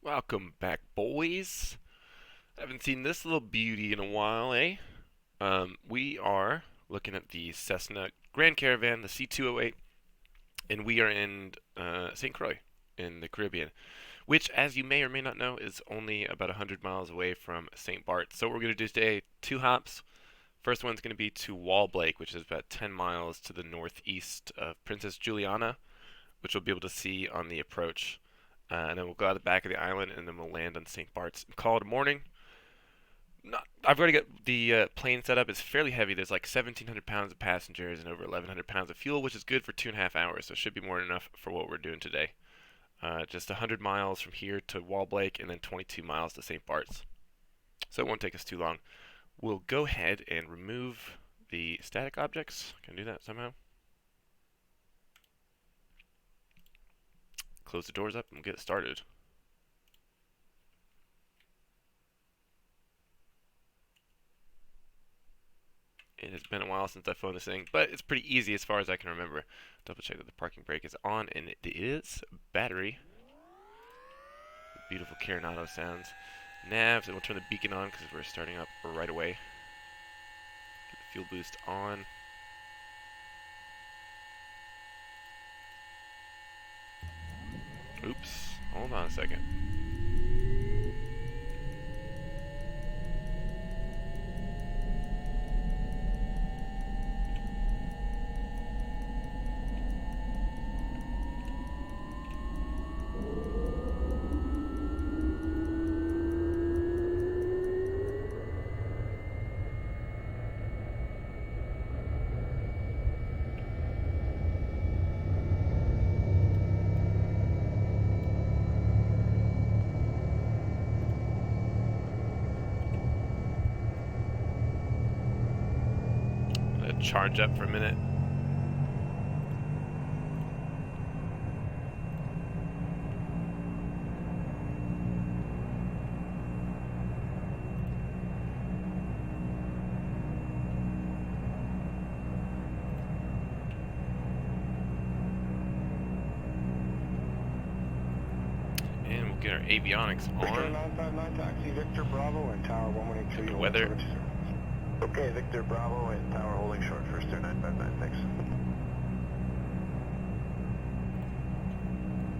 Welcome back, boys. Haven't seen this little beauty in a while, eh? We are looking at the Cessna Grand Caravan, the C208, and we are in St. Croix in the Caribbean, which, as you may or may not know, is only about 100 miles away from St. Barts. So what we're going to do today, two hops. First one's going to be to Wallblake, which is about 10 miles to the northeast of Princess Juliana, which we'll be able to see on the approach. And then we'll go out the back of the island, and then we'll land on St. Bart's and call it a morning. I've already got the plane set up. It's fairly heavy. There's like 1,700 pounds of passengers and over 1,100 pounds of fuel, which is good for 2.5 hours. So it should be more than enough for what we're doing today. Just 100 miles from here to Wallblake, and then 22 miles to St. Bart's. So it won't take us too long. We'll go ahead and remove the static objects. Can I do that somehow? Close the doors up and get started. It has been a while since I've phoned this thing, but it's pretty easy as far as I can remember. Double check that the parking brake is on, and it is. Battery. Beautiful Coronado sounds. Navs, and we'll turn the beacon on because we're starting up right away. Get the fuel boost on. Oops, hold on a second. Charge up for a minute. And we'll get our avionics on. Victor 959 taxi, Victor Bravo and Tower 1182. The weather. Okay, Victor Bravo and Tower holding short, first air 959, thanks.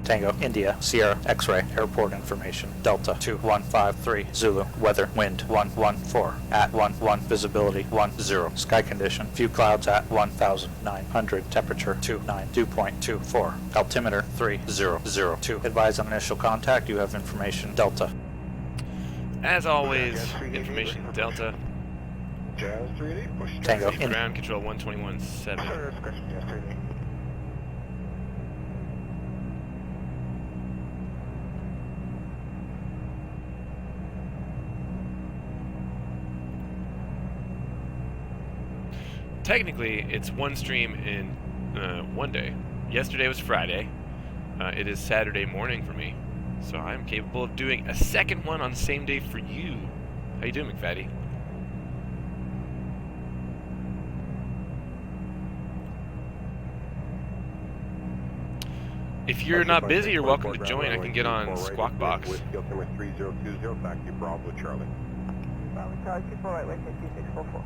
Tango, India, Sierra, X-ray, airport information, Delta 2153, Zulu, weather, wind 114, at 11, visibility 10, sky condition, few clouds at 1,900, temperature 29, dew point 24, altimeter 3002. Advise on initial contact, you have information, Delta. As always, information Delta. Jazz 3D, push Tango, Leave ground control 121.7. Jazz 3D. Technically, it's one stream in one day. Yesterday was Friday. It is Saturday morning for me. So I'm capable of doing a second one on the same day for you. How you doing, McFaddy? If you're not busy, you're welcome to join. I can get on Squawk Box. With field number 3020, back to Bravo Charlie. Bravo Charlie, 24 right, way, 2644.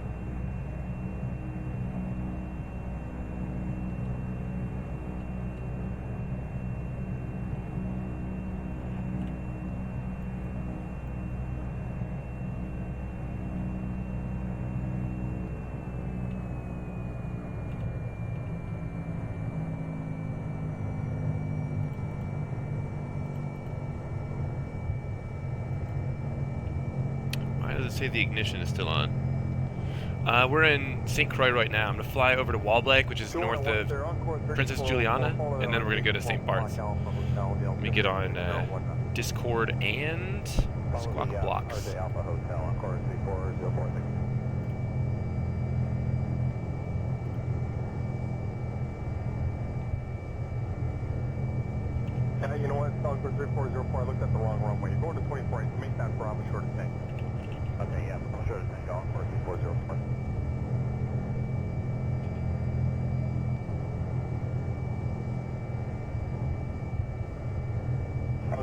Does it say the ignition is still on? We're in St. Croix right now. I'm going to fly over to Wallblake, which is north of Princess Juliana, and then we're going to go to St. Bart's. Let me get on Discord and Squawk Blocks. You know what, Stalker 3404, I looked at the wrong runway. You're going to 24, make that Bravo short of tank. Okay, yeah, short of tank, on course 3404.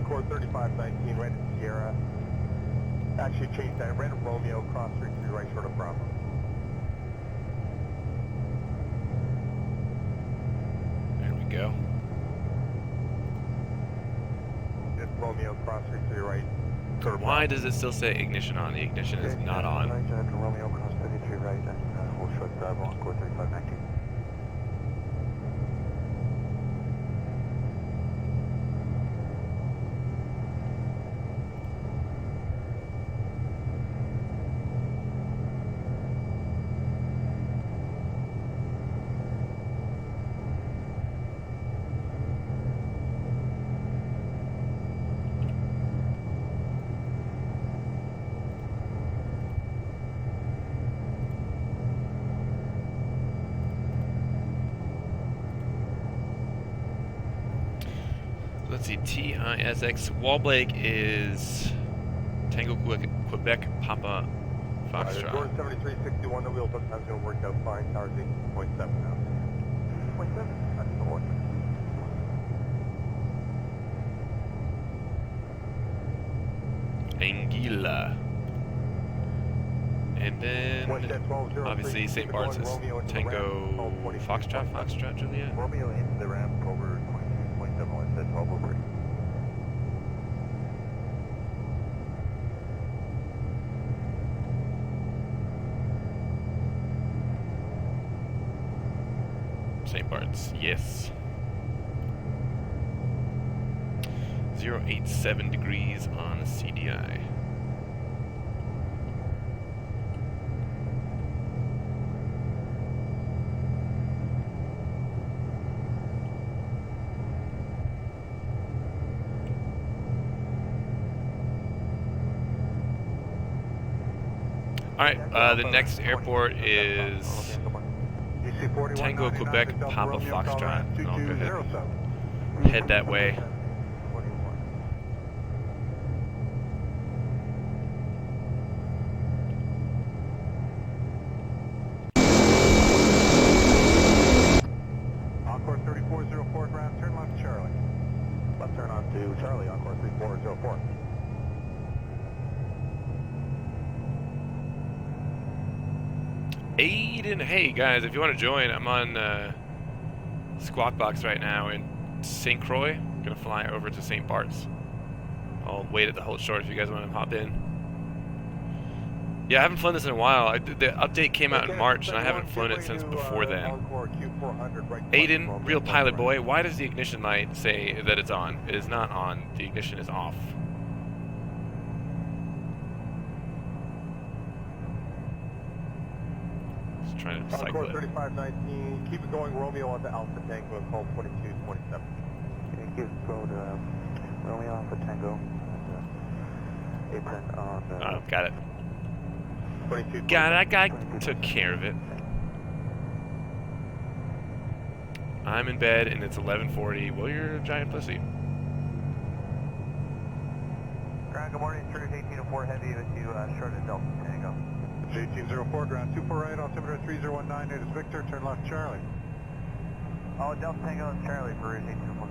Encore 3519, right at Sierra. Actually changed that, right at Romeo, cross 33 right short of Bravo. There we go. It's Romeo, cross 33 right. Short of Why Bravo. does it still say ignition on? The ignition is not on. Right, Romeo, cross 33 right, and hold short Bravo, Encore 3519. Let's see, TISX Wallblake is Tango Quebec Papa Foxtrot. Gordon 7361, the wheels sometimes going to work out fine. Tower's 18.7 now. 0.7? That's the one. Anguilla. And then, obviously, St. Barts is Tango Foxtrot, Juliet. Romeo into the ramp over 22.7, one set 12 over 8. St. Barts, yes. 087 degrees on CDI. Alright, the next airport is Tango, Quebec, Papa Foxtrot. I'll go ahead. Head that way. Encore 3404 ground, turn left Charlie. Left turn on to Charlie, Encore 3404. Aiden, hey guys, if you want to join, I'm on Squawk Box right now in St. Croix. I'm gonna fly over to St. Barts. I'll wait at the hold short if you guys want to hop in. Yeah, I haven't flown this in a while. The update came out in March, and I haven't flown it since before then. Aiden, real pilot boy, why does the ignition light say that it's on? It is not on. The ignition is off. Just trying to cycle Encore it. 3519, keep it going, Romeo on the Alpha Tango, call 2227. Keep it going, Romeo Alpha Tango, apron on Oh, got it. 22. Got it. That guy took care of it. I'm in bed and it's 11:40. Well, you're a giant pussy. Ground, good morning, Cruise 1804 Heavy with you, short of Delta Tango. 1804 ground, 24 right, altimeter 3019, it is Victor, turn left Charlie. Oh, Delta Tango and Charlie for Rouge 1804.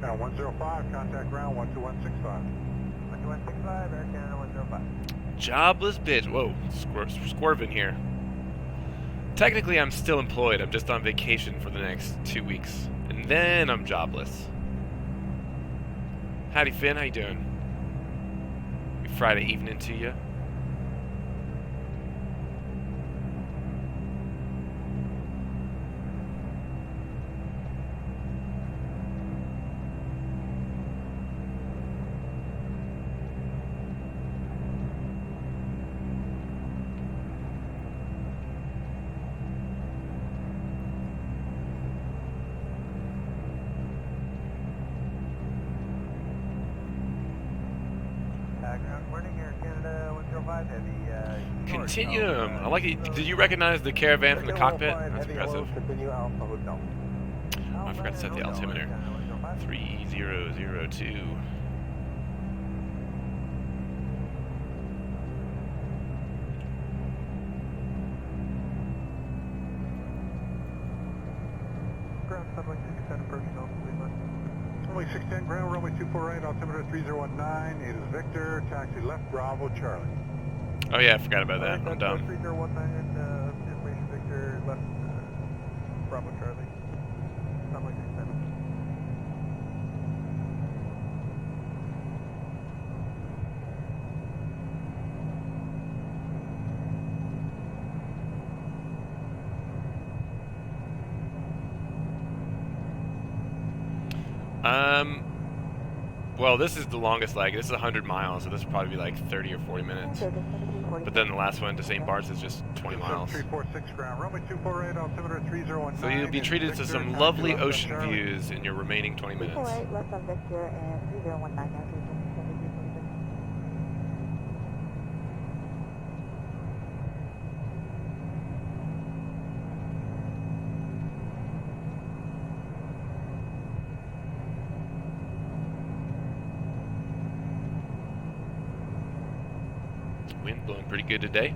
Now 105, contact ground 12165. 12165, Air Canada 105. Jobless bitch. Whoa, swerving here. Technically, I'm still employed. I'm just on vacation for the next 2 weeks. And then I'm jobless. Howdy, Finn. How you doing? Friday evening to you. Ground, morning, Air Canada 105 Heavy, Continuum. I like it. Did you recognize the Caravan from the cockpit? That's impressive. Continue Alpha Hotel. forgot to set the altimeter. 3002. Ground, runway 610, approaching runway 610, ground, runway 24 right, altimeter 3019, it is Victor, taxi left, Bravo, Charlie. Oh yeah, I forgot about that. I'm dumb. 3019, information Victor, left, Bravo, Charlie, runway 610. Well, this is the longest leg. This is 100 miles, so this will probably be like 30 or 40 minutes. But then the last one to St. Barts is just 20 miles. 346 ground, runway 24 right, altimeter 3019. So you'll be treated to some lovely ocean views in your remaining 20 minutes. Right, left on Victor and 3019 now. Wind blowing pretty good today.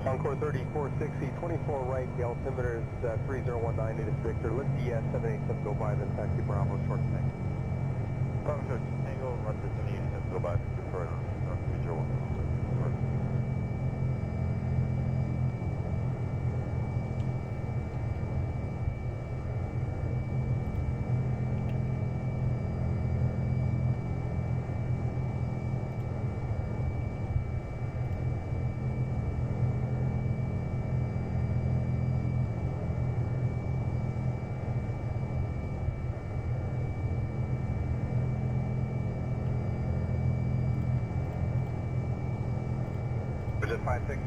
Encore 3460, 24 right, the altimeter is 3019, it is Victor. Let the 787 go by, then taxi Bravo, short tank. Bravo, short tango, let the 787 go by, defer it on 301. Bridget 56,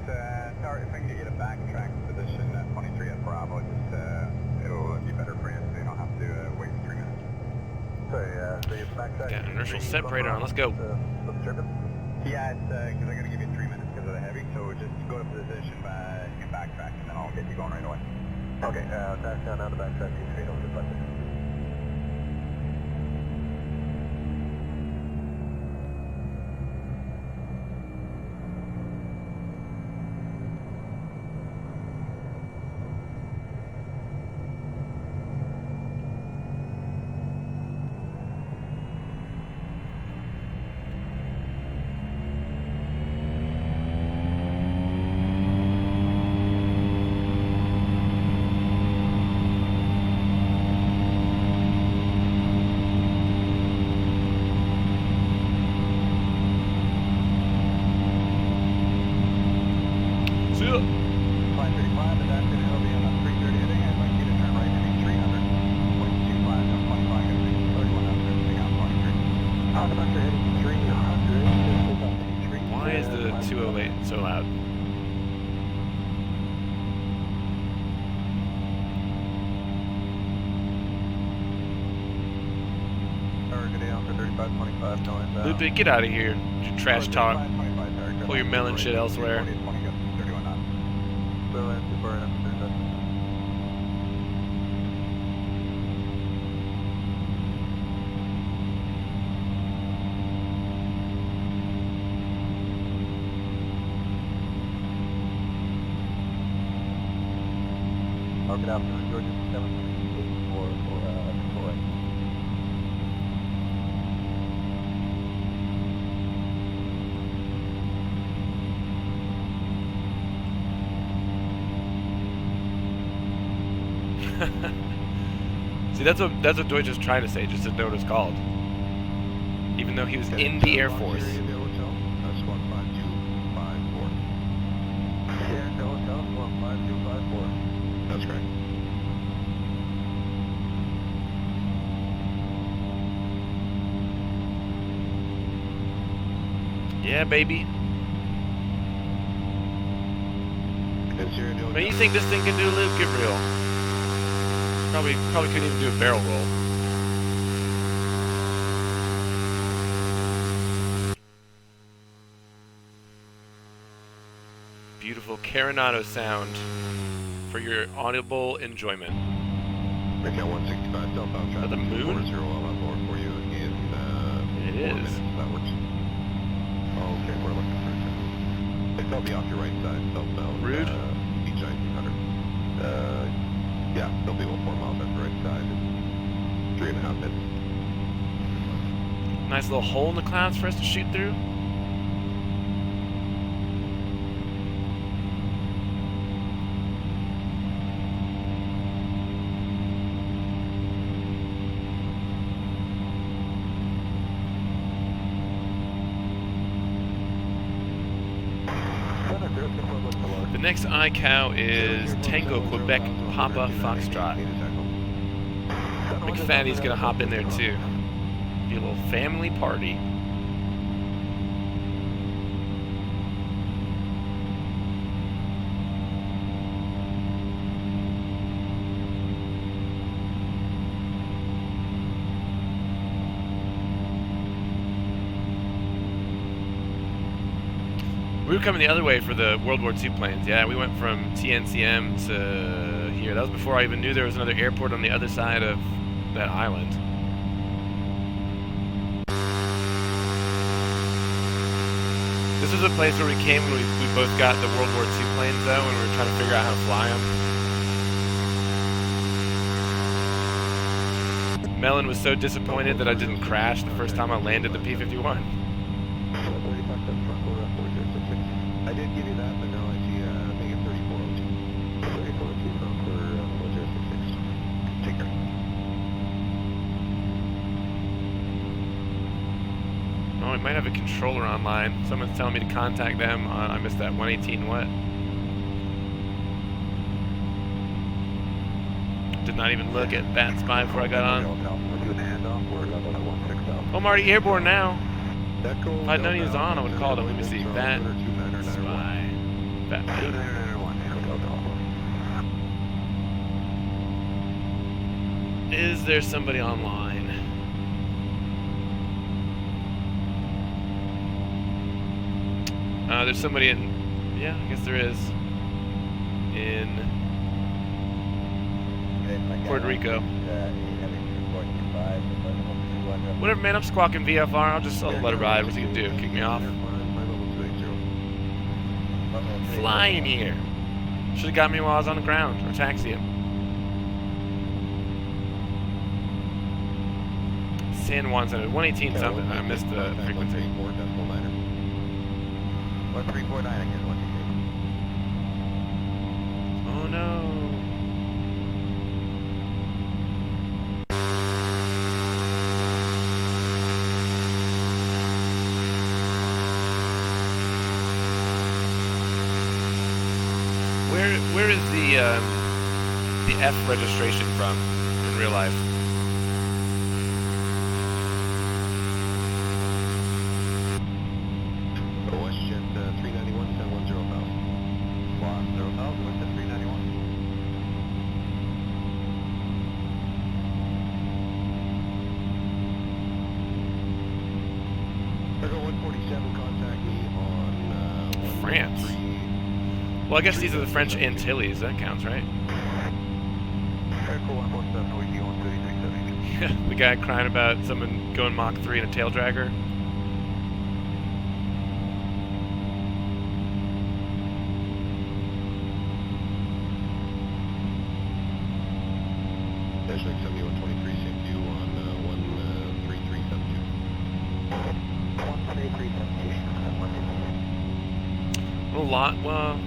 Tower, if I can get you to backtrack position 23 at Bravo, just it'll be better for you so you don't have to wait 3 minutes. Sorry, so you backtrack. Got an inertial separator on. Let's go. Yeah, it's because I gotta give you 3 minutes because of the heavy, so just go to position, you can backtrack, and then I'll get you going right away. Okay, taxi on out to backtrack, you straight over to 56. See ya. 535, and that's it. It'll be on a 330 heading. I'd like you to turn right heading 300. 0.25, no 25, gonna be 3100, take out 23. On the vector heading 300. Why is the 208 so loud? Target on for 3525, no inbound. Lupe, get out of here. Your trash talk. 3525, target. Pull your melon shit elsewhere. 20, 31 knots. So, super, and Good afternoon, Georgia 738 for Croix. See, that's what Deutsch is trying to say, just to know what it's called. Even though he was in the Air Force. That's 15254. Yeah, the hotel, 15254. That's correct. Yeah, baby. Man, you think this thing can do a loop? Get real. Probably couldn't even do a barrel roll. beautiful Caranado sound for your audible enjoyment. Account 165 southbound traffic. The moon? 40 I'll have more for you in It 4 is. minutes. That works. Okay, we're looking for it. They'll be off your right side, southbound. Rude. Each 1900. Yeah, they'll be 4 miles on the right side. 3.5 minutes. Nice little hole in the clouds for us to shoot through. The next iCow is Tango Quebec Papa Foxtrot. McFaddy's gonna hop in there too. Be a little family party. We were coming the other way for the World War II planes. Yeah, we went from TNCM to here. That was before I even knew there was another airport on the other side of that island. This was a place where we came when we both got the World War II planes though, and we were trying to figure out how to fly them. Melon was so disappointed that I didn't crash the first time I landed the P-51. I did give you that, but now I see, make it 3402. 3402 for 4066. Take care. Oh, we might have a controller online. Someone's telling me to contact them. I missed that. 118 what? Did not even look at that spy before I got on. Oh, I'm already airborne now. If I'd known he was on, I would have called him. Let me see. That spy. That man. Is there somebody online? There's somebody in... Yeah, I guess there is. In... Puerto Rico. Whatever, man, I'm squawking VFR. I'll let it ride. What's he gonna do? Kick me off? Fly in here. Should have got me while I was on the ground, or taxi him. San Juan Center, 118 something. I missed the frequency. 1349 again, 128. Oh no. Where is the F registration from in real life? WestJet 391, 710 South. 10 South, WestJet 391. Cargo 147, contact me on France. Well, I guess these are the French Antilles. That counts, right? Cargo 147, OEG 133.72. The guy crying about someone going Mach 3 in a tail dragger. Dash 7123, same view on 13372. 13372. Well,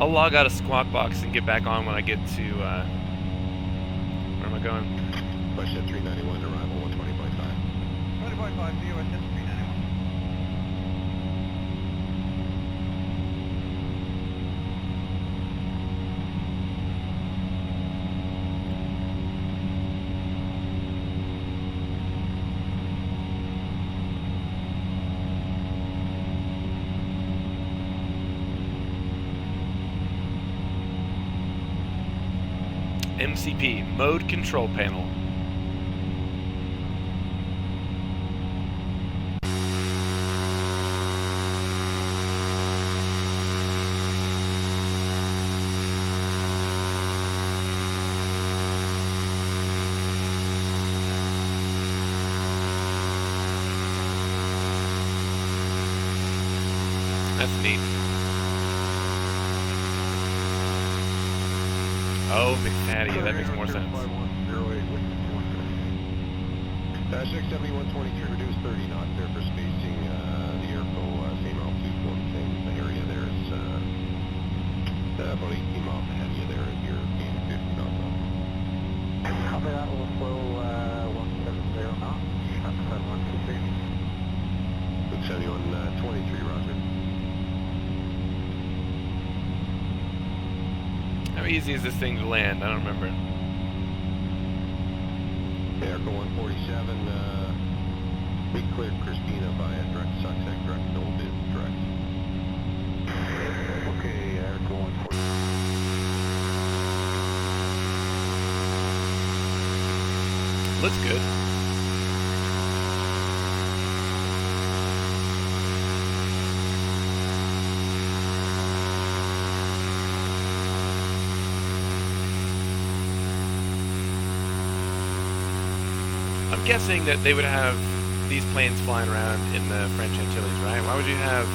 I'll log out of Squawk Box and get back on when I get to, where am I going? WestJet 391, arrival 120.5. 20.5, see you at 391. MCP, Mode Control Panel. That's neat. Oh, McFaddy, that makes more sense. 67123, reduce 30 knots there for spacing. The airflow, same altitude, same area there is about 18 miles ahead of you there, and you're gaining 50 knots off. Copy that, we'll flow 170 knots, Shunt 123. 67123, roger. How easy is this thing to land? I don't remember. Airco 147, we cleared Christina via direct Sussex, direct no biz, direct. Okay, Airco 147. Looks good. I'm guessing that they would have these planes flying around in the French Antilles, right? Why would you have...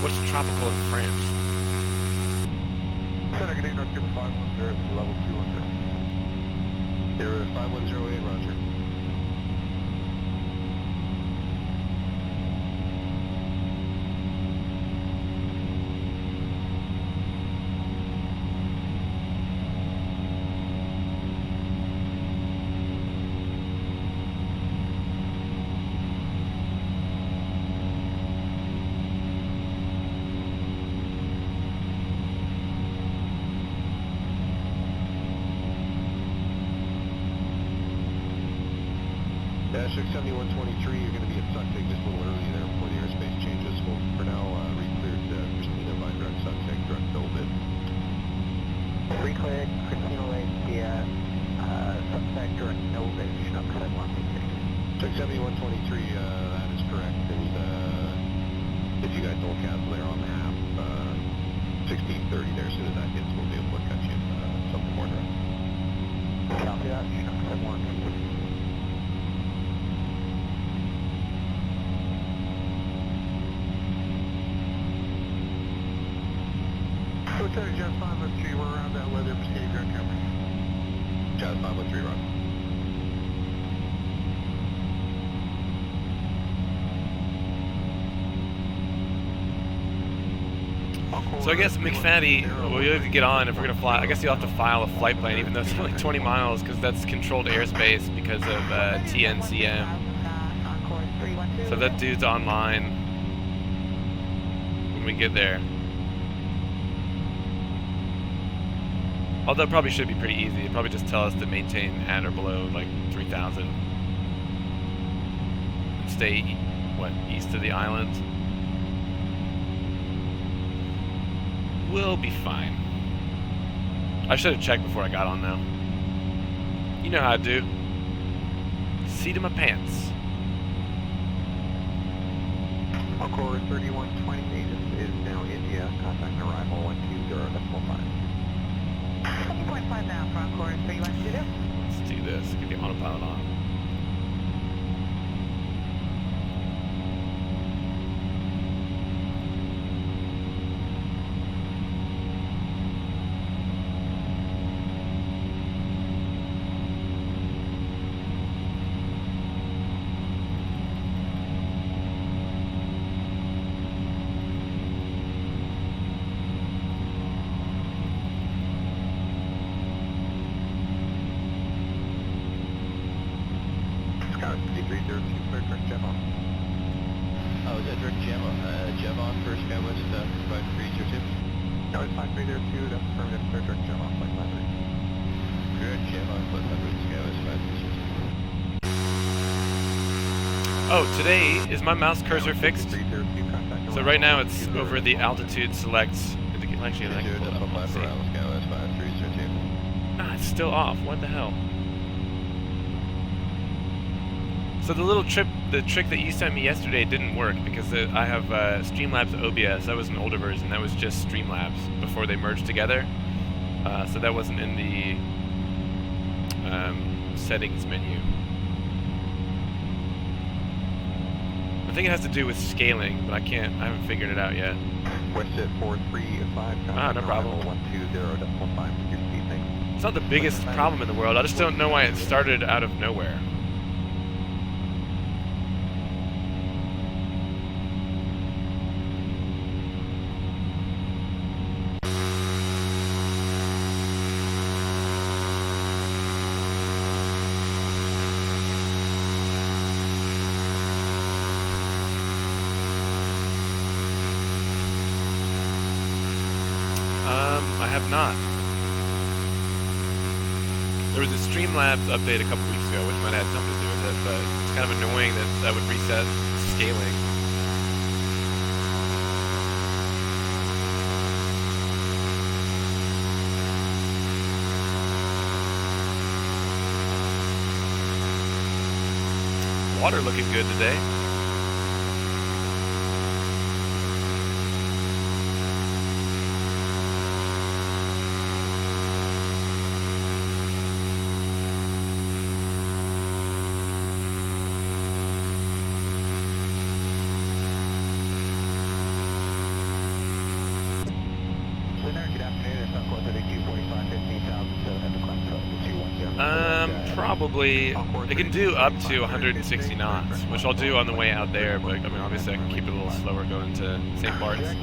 What's tropical in France? Center, good day, North Cuba 510, level 200. There, 5108, roger. Dash 67123, you're going to be at Sussex just a little early there before the airspace changes. We'll, for now, re-cleared Christina by direct Sussex, direct Dobit. Recleared Christina Lake via Sussex, direct Novus, Shunt 123. 67123, that is correct. And if you guys don't cancel there on the app, 1630 there, as soon as that hits, we'll be able to catch you something more direct. Copy that, Shunt 123. Lieutenant Jazz 513, we're around that weather, proceeding direct coverage. Jazz 513, run. So I guess McFaddy, well, you'll have to get on if we're going to fly. I guess you'll have to file a flight plan, even though it's only 20 miles, because that's controlled airspace because of TNCM. So that dude's online when we get there. Although it probably should be pretty easy. It'd probably just tell us to maintain at or below like 3,000. And stay, what, east of the island? We'll be fine. I should have checked before I got on though. You know how I do. Seat of my pants. Encore 3128 is now India. Contact arrival 120.5. 20.5 now, front course 3120. Let's do this. Get the autopilot on. Scout 5302, clear direct Jevon. Oh, is that direct Jevon for Skywest 5302? No, it's 5302, that's affirmative, clear direct Jevon, flight 53. Direct Jevon, flight 53, Skywest 5302. Oh, today, is my mouse cursor fixed? 5302, contact So right now it's over the altitude select. Actually, I can pull it up and see. Skywest 5302. Nah, it's still off. What the hell? So the little trick that you sent me yesterday didn't work because I have Streamlabs OBS. That was an older version. That was just Streamlabs before they merged together. So that wasn't in the settings menu. I think it has to do with scaling, but I haven't figured it out yet. WestJet 435, No problem. 120.5 with your speed, thanks. It's not the biggest problem in the world, I just don't know why it started out of nowhere. I have not. There was a Streamlabs update a couple weeks ago, which might have had something to do with it, but it's kind of annoying that that would reset scaling. Water looking good today. Probably, it can do up to 160 knots, which I'll do on the way out there, but I mean, obviously I can keep it a little slower going to St. Barts.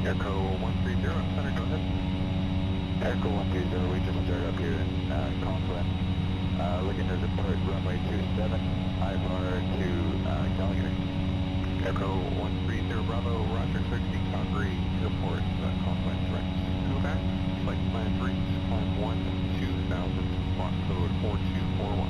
Airco 130, center, go ahead. Airco 130, we just started up here in Confluent. Looking to depart runway 27, IVAR to Calgary. Airco 130, Bravo, Roger, 60, Calgary Airport, Confluent, direct. Okay. Flight plan for climb 12000, block code 4241.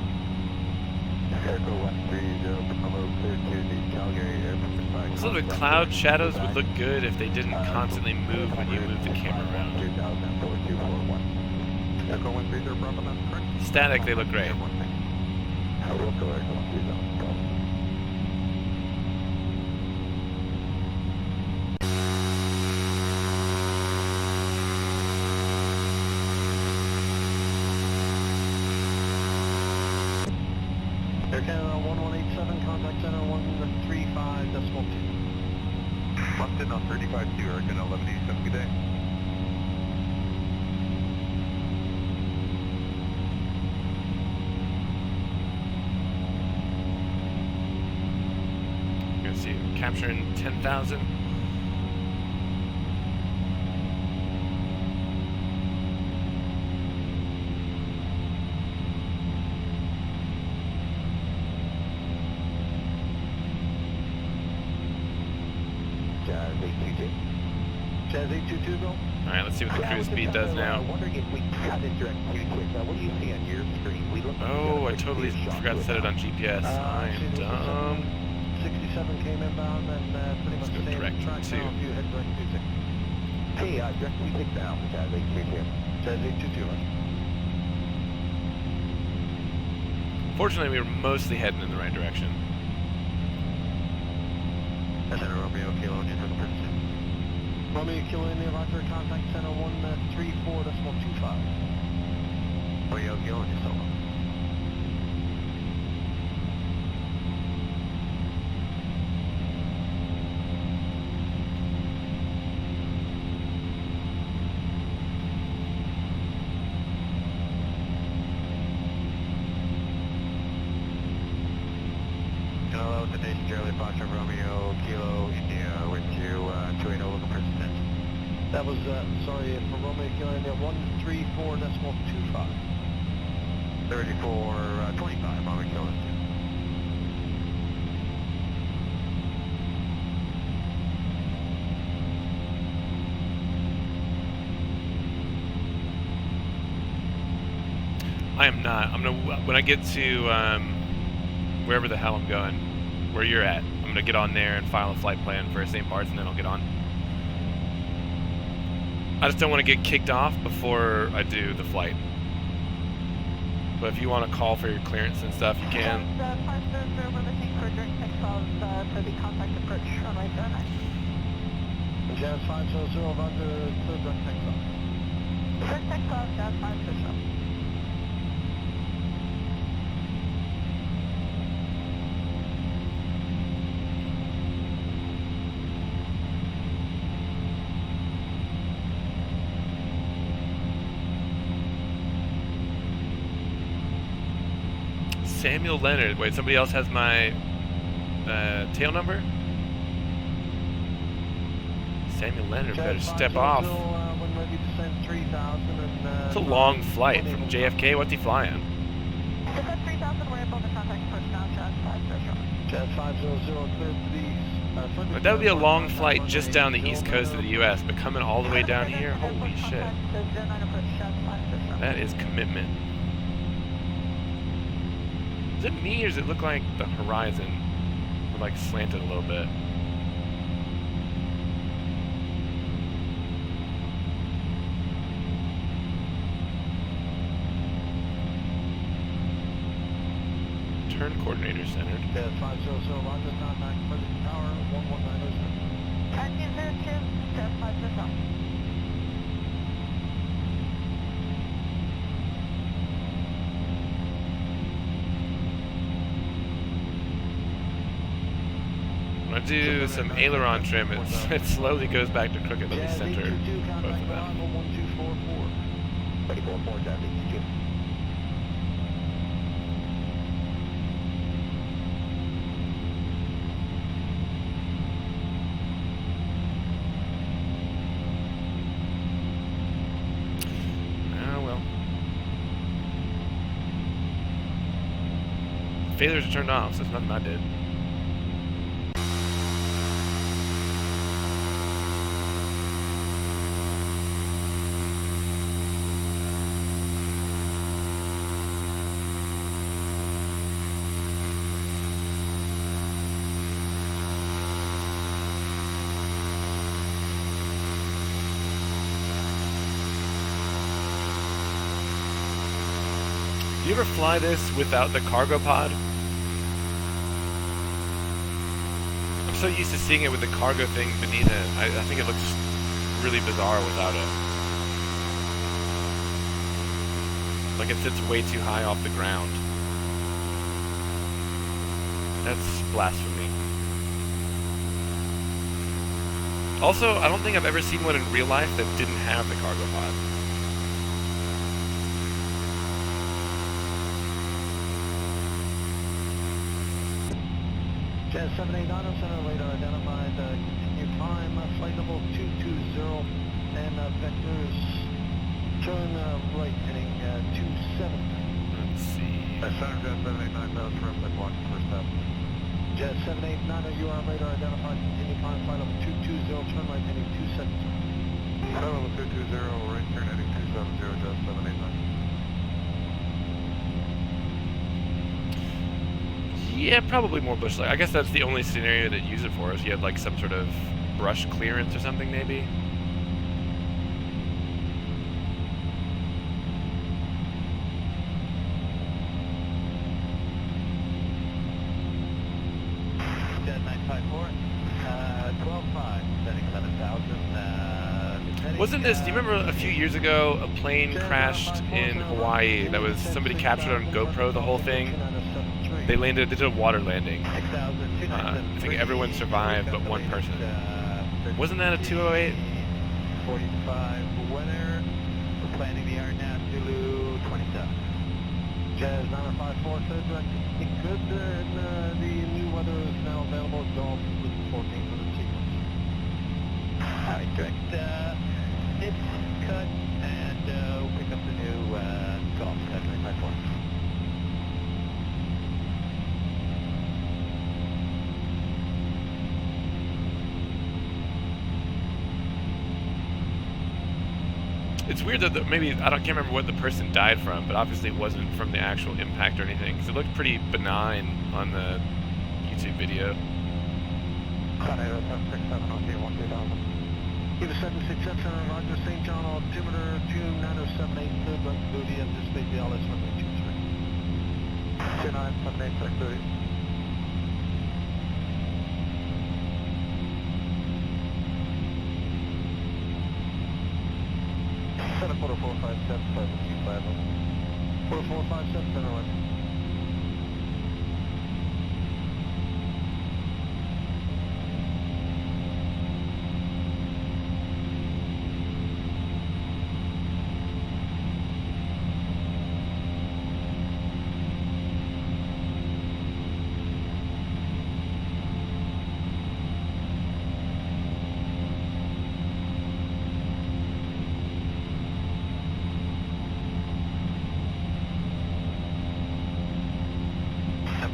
Airco 130, Bravo, clear to the Calgary Airport. So the cloud shadows would look good if they didn't constantly move when you move the camera around. Static, they look great. Air Canada 1187, contact center 135.2. Locked in on 35.2, Air Canada 1187, good day. You're gonna see it capturing 10,000. Jazz 822, go. Alright, let's see what the cruise speed does now. Wondering if we cut it direct to what do you see on your screen? Oh, I totally forgot to set it on GPS. I am dumb. 67 came inbound and pretty much Let's go same direct track to. now if you head direct to 6. Hey, direct to 6 down, Jazz 822. Jazz 822, right? Fortunately, we were mostly heading in the right direction. Center Romeo Kilo, New York Princeton. Romeo Kilo, India, Roger, contact center 134.25. Romeo Kilo, New Solo. Hello, the Nation Charlie Fox Romeo Kilo India with you 280 local Princeton. That was, sorry, for Romeo Kilo India 134.25. 34.25 Romeo Kilo India. I am not. I'm gonna when I get to wherever the hell I'm going, where you're at. I'm gonna get on there and file a flight plan for St. Barts, and then I'll get on. I just don't want to get kicked off before I do the flight. But if you want to call for your clearance and stuff, you can. 500, we're listening for direct takeoff for the contact approach runway 09. Jazz 500, roger, clear direct takeoff. Direct takeoff, Jazz 5 official. Samuel Leonard. Wait, somebody else has my tail number? Samuel Leonard better step off. When ready to send 3,000 and... It's a long flight from JFK. What's he flying? Descent 3000, we're able to contact approach now, Jazz 5 official. Jazz 500, clear to the east. But that would be a long flight just down the east coast of the U.S., but coming all the way down here, holy shit. That is commitment. Is it me, or does it look like the horizon like slanted a little bit? Turn coordinator centered. Jazz 500, roger, contact present tower 11907. And 02, Jazz 5 official. When I do some aileron trim, it slowly goes back to crooked. Let me center both of them. 1244. 34-4, Jazz 82. Ah, well. Failures are turned off, so it's nothing I did. Do you ever fly this without the cargo pod? I'm so used to seeing it with the cargo thing beneath it. I think it looks really bizarre without it. Like it sits way too high off the ground. That's blasphemy. Also, I don't think I've ever seen one in real life that didn't have the cargo pod. Jazz 789, center radar identified, continue climb, flight level 220, and vectors turn right, heading 27. Let's see. Center Jazz 789, bounce from midwalk, first step. Jazz 789, you are radar identified, continue climb, flight level 220, turn right, heading 27. Flight level 220, right turn heading 270, Jazz 789. Yeah, probably more bush light. I guess that's the only scenario that use it for us. You had like some sort of brush clearance or something, maybe. Jazz 954, 12.5, setting 11,000. Wasn't this? Do you remember a few years ago a plane crashed in Hawaii? That was somebody captured on GoPro the whole thing. They landed. They did a water landing. I think everyone survived but one person. Wasn't that a 208? 45 winner. We're planning the air now, Zulu 27. Jazz 954 says it's good, and the new weather is now available. Golf with 14 for the sequence. Alright, direct. It's cut, and we'll pick up the new Golf 954. It's weird that maybe I can't remember what the person died from, but obviously it wasn't from the actual impact or anything. Because it looked pretty benign on the YouTube video. Give a 767, Roger, St. John, altimeter 29078, good, right, booty, anticipate the LS 123. 2978, check 30. Set a quarter 457, 525. Quarter 457, center line.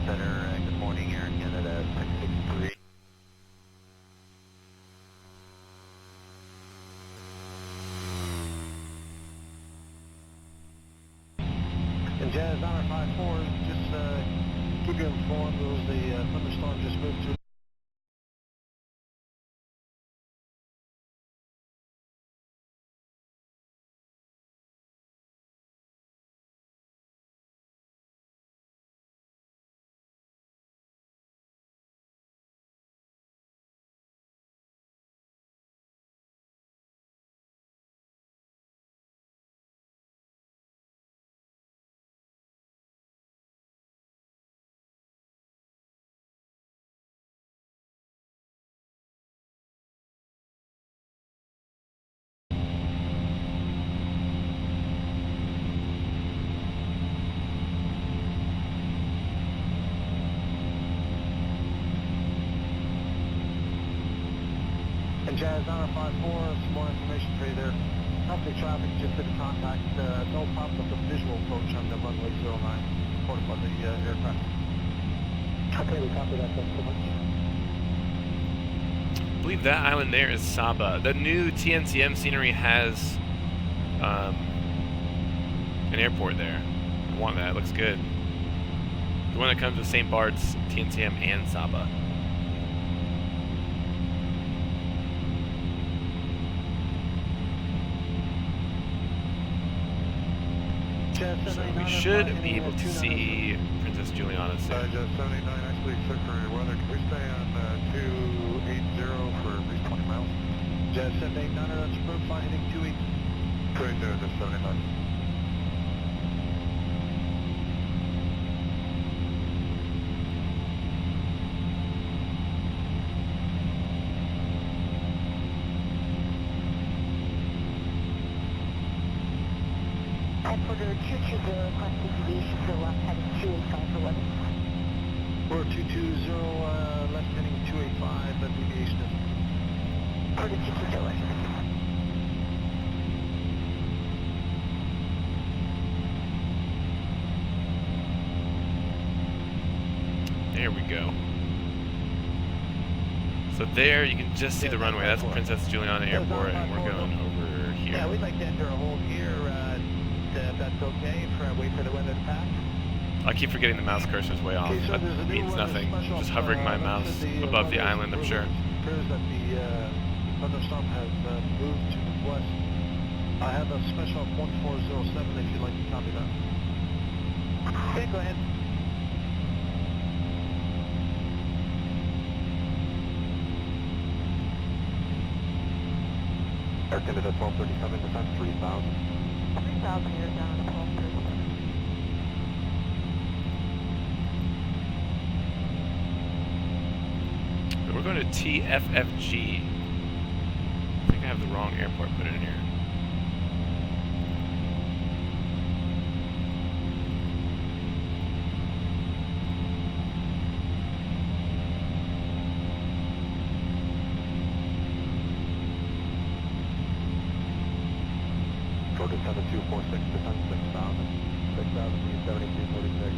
Center, good morning, Air Canada 663. And Jazz Honor 54, just keep you informed, there was a thunderstorm just moved through. And Jazz Honor 54, some more information for you there. Company traffic just did a contact, no problem with the visual approach on the runway 09, reported by the aircraft. Okay, we copy that, thanks so much. I believe that island there is Saba. The new TNCM scenery has an airport there. I want that. It looks good. The one that comes with St. Barts, TNCM, and Saba. So we should be able to see Princess Juliana soon. Jazz 79, actually set for your weather. Can we stay on 280 for at least 20 miles? Jazz 78, that's approved, flying heading 280. 280, just 79. Headquarter 220 requesting deviation to the left heading 285 for weather. We're 220, left heading 285, that deviation is. Quarter 220 left. There we go. So there you can just see the runway. That's Princess Juliana Airport, and we're going over here. Yeah, we'd like to enter a hold here, if that's okay, wait for the weather to pass. I keep forgetting the mouse cursor's way off. Okay, so That means nothing. Just hovering my mouse above the island, I'm sure. It appears that the thunderstorm has moved to the west. I have a special 1407 if you'd like to copy that. Okay, go ahead. Air Canada 1237, descent 3000. 3000 here down at 1237. We're going to TFFG. I think I have the wrong airport put in here. Georgia 7246, descent 6000. 6000, 7246.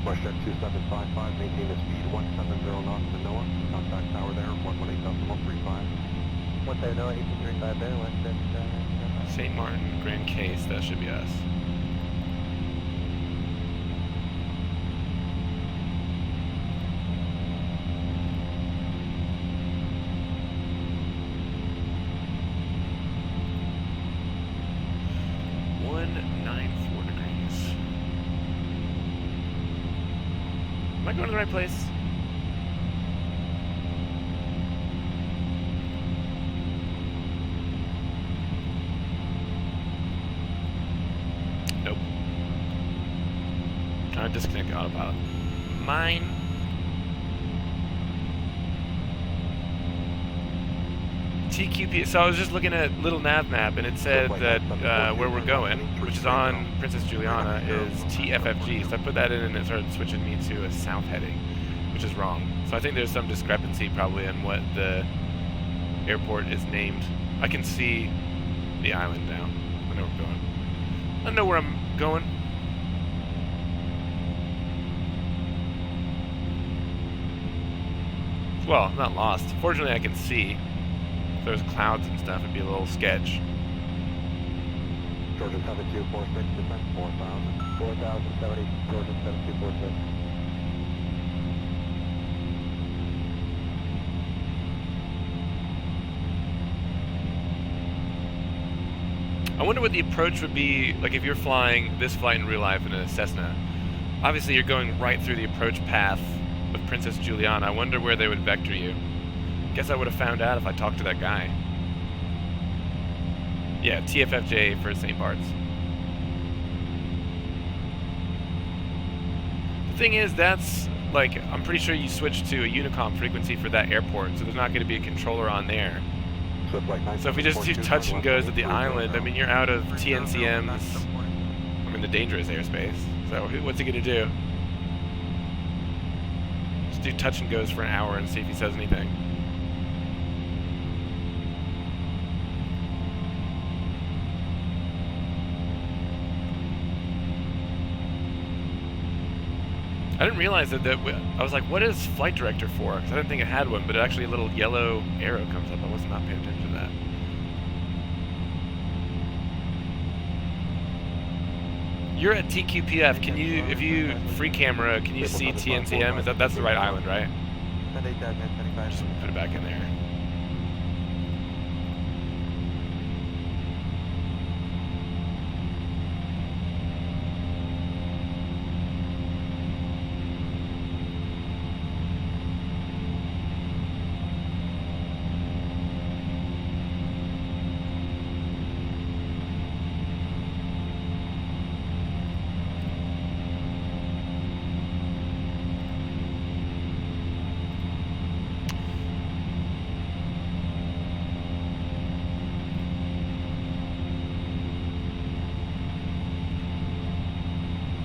Westjet 2755, maintain the speed 170 knots to NOAA. Contact tower there, 118.35. 170, 1835 there, Westjet. St. Martin, Grand Case, that should be us. 2194 degrees. Am I going to the right place? Nope. Trying to disconnect the autopilot. Mine. TQP. So I was just looking at little nav map, and it said that where we're going, which is on Princess Juliana, is TFFG. So I put that in, and it started switching me to a south heading, which is wrong. So I think there's some discrepancy probably in what the airport is named. I can see the island now. I know where I'm going. I know where I'm going. Well, I'm not lost. Fortunately, I can see. If there's clouds and stuff, it'd be a little sketch. Georgia 7246, descent 4000. 4070, Georgia 7246. I wonder what the approach would be, like if you're flying this flight in real life in a Cessna. Obviously, you're going right through the approach path of Princess Juliana. I wonder where they would vector you. Guess I would have found out if I talked to that guy. Yeah, TFFJ for St. Barts. The thing is, that's, like, I'm pretty sure you switch to a Unicom frequency for that airport, so there's not going to be a controller on there. So if we just do touch and goes at the island, I mean, you're out of TNCM's, I'm in the dangerous airspace. So what's he going to do? Just do touch and goes for an hour and see if he says anything. I didn't realize that, I was like, what is flight director for? Because I didn't think it had one, but actually a little yellow arrow comes up. I was not paying attention to that. You're at TQPF. Can you, if you free camera, can you see TNCM? Is that's the right island, right? Just put it back in there.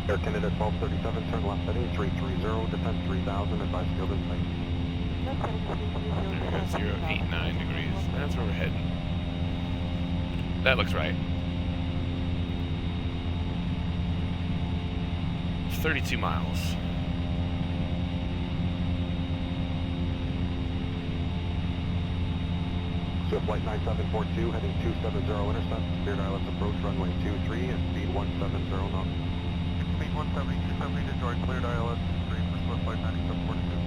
Air Canada 1237, turn left heading 330, descent 3000, advise field in sight. There we go, 089 degrees. That's where we're heading. That looks right. 32 miles. Swift Flight 9742, heading 270, intercept, cleared ILS approach, runway 23, and speed 170 knots. Speed 170, 270 to George, cleared ILS 3 for Swift Flight 9742.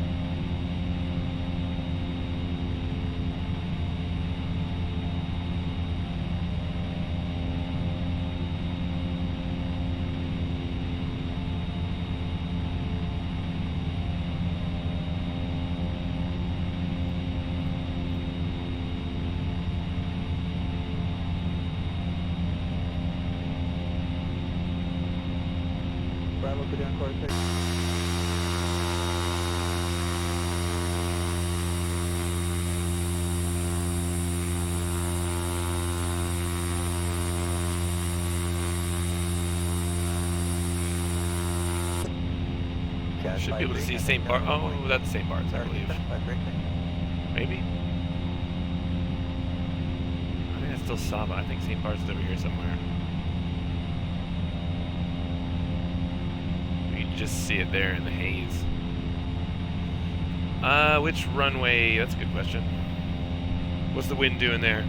Bravo, go down course 6. Should be able to see St. Barts. Oh, that's St. Barts, I believe. Maybe? I think that's still Saba. I think St. Barts is over here somewhere. You can just see it there in the haze. Which runway? That's a good question. What's the wind doing there?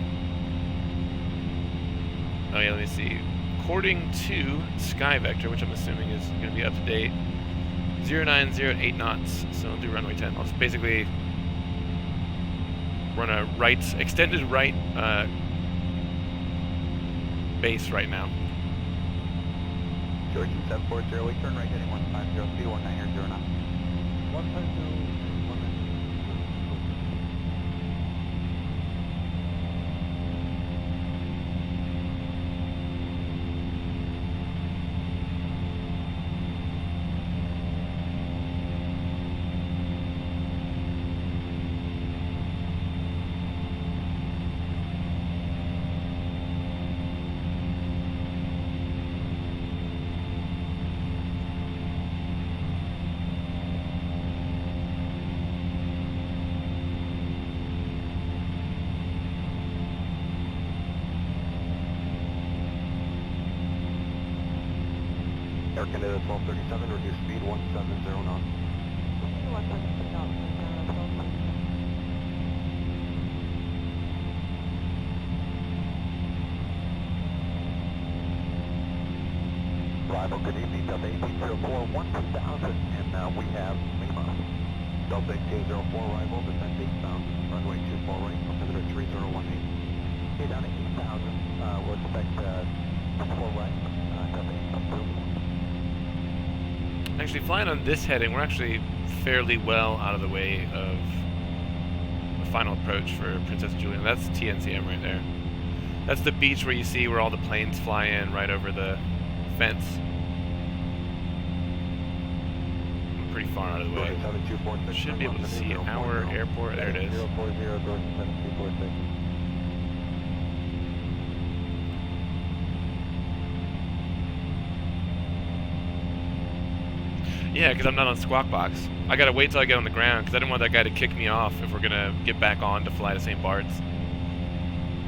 Oh yeah, let me see. According to Sky Vector, which I'm assuming is going to be up to date, 0908 knots, so I'll do runway 10. I'll just basically run a extended right base right now. George 740, we turn right heading 150, speed 190 knots. 150, 190. Air Canada 1237, reduce speed 170 knots. 170 knots, 1237. Arrival, good evening, Delta 1804, 1000, and we have Lima. Delta 1804, arrival, descent 8000, runway 24 right, altimeter 3018. Okay, down to 8,000, we'll expect 4 right, Delta 1804. Actually, flying on this heading, we're actually fairly well out of the way of the final approach for Princess Julian. That's TNCM right there. That's the beach where you see where all the planes fly in right over the fence. I'm pretty far out of the way. 7246, Should be able to see our airport. There it is. 040, George 7246. Yeah, because I'm not on Squawk Box. I gotta wait till I get on the ground because I didn't want that guy to kick me off if we're gonna get back on to fly to St. Bart's.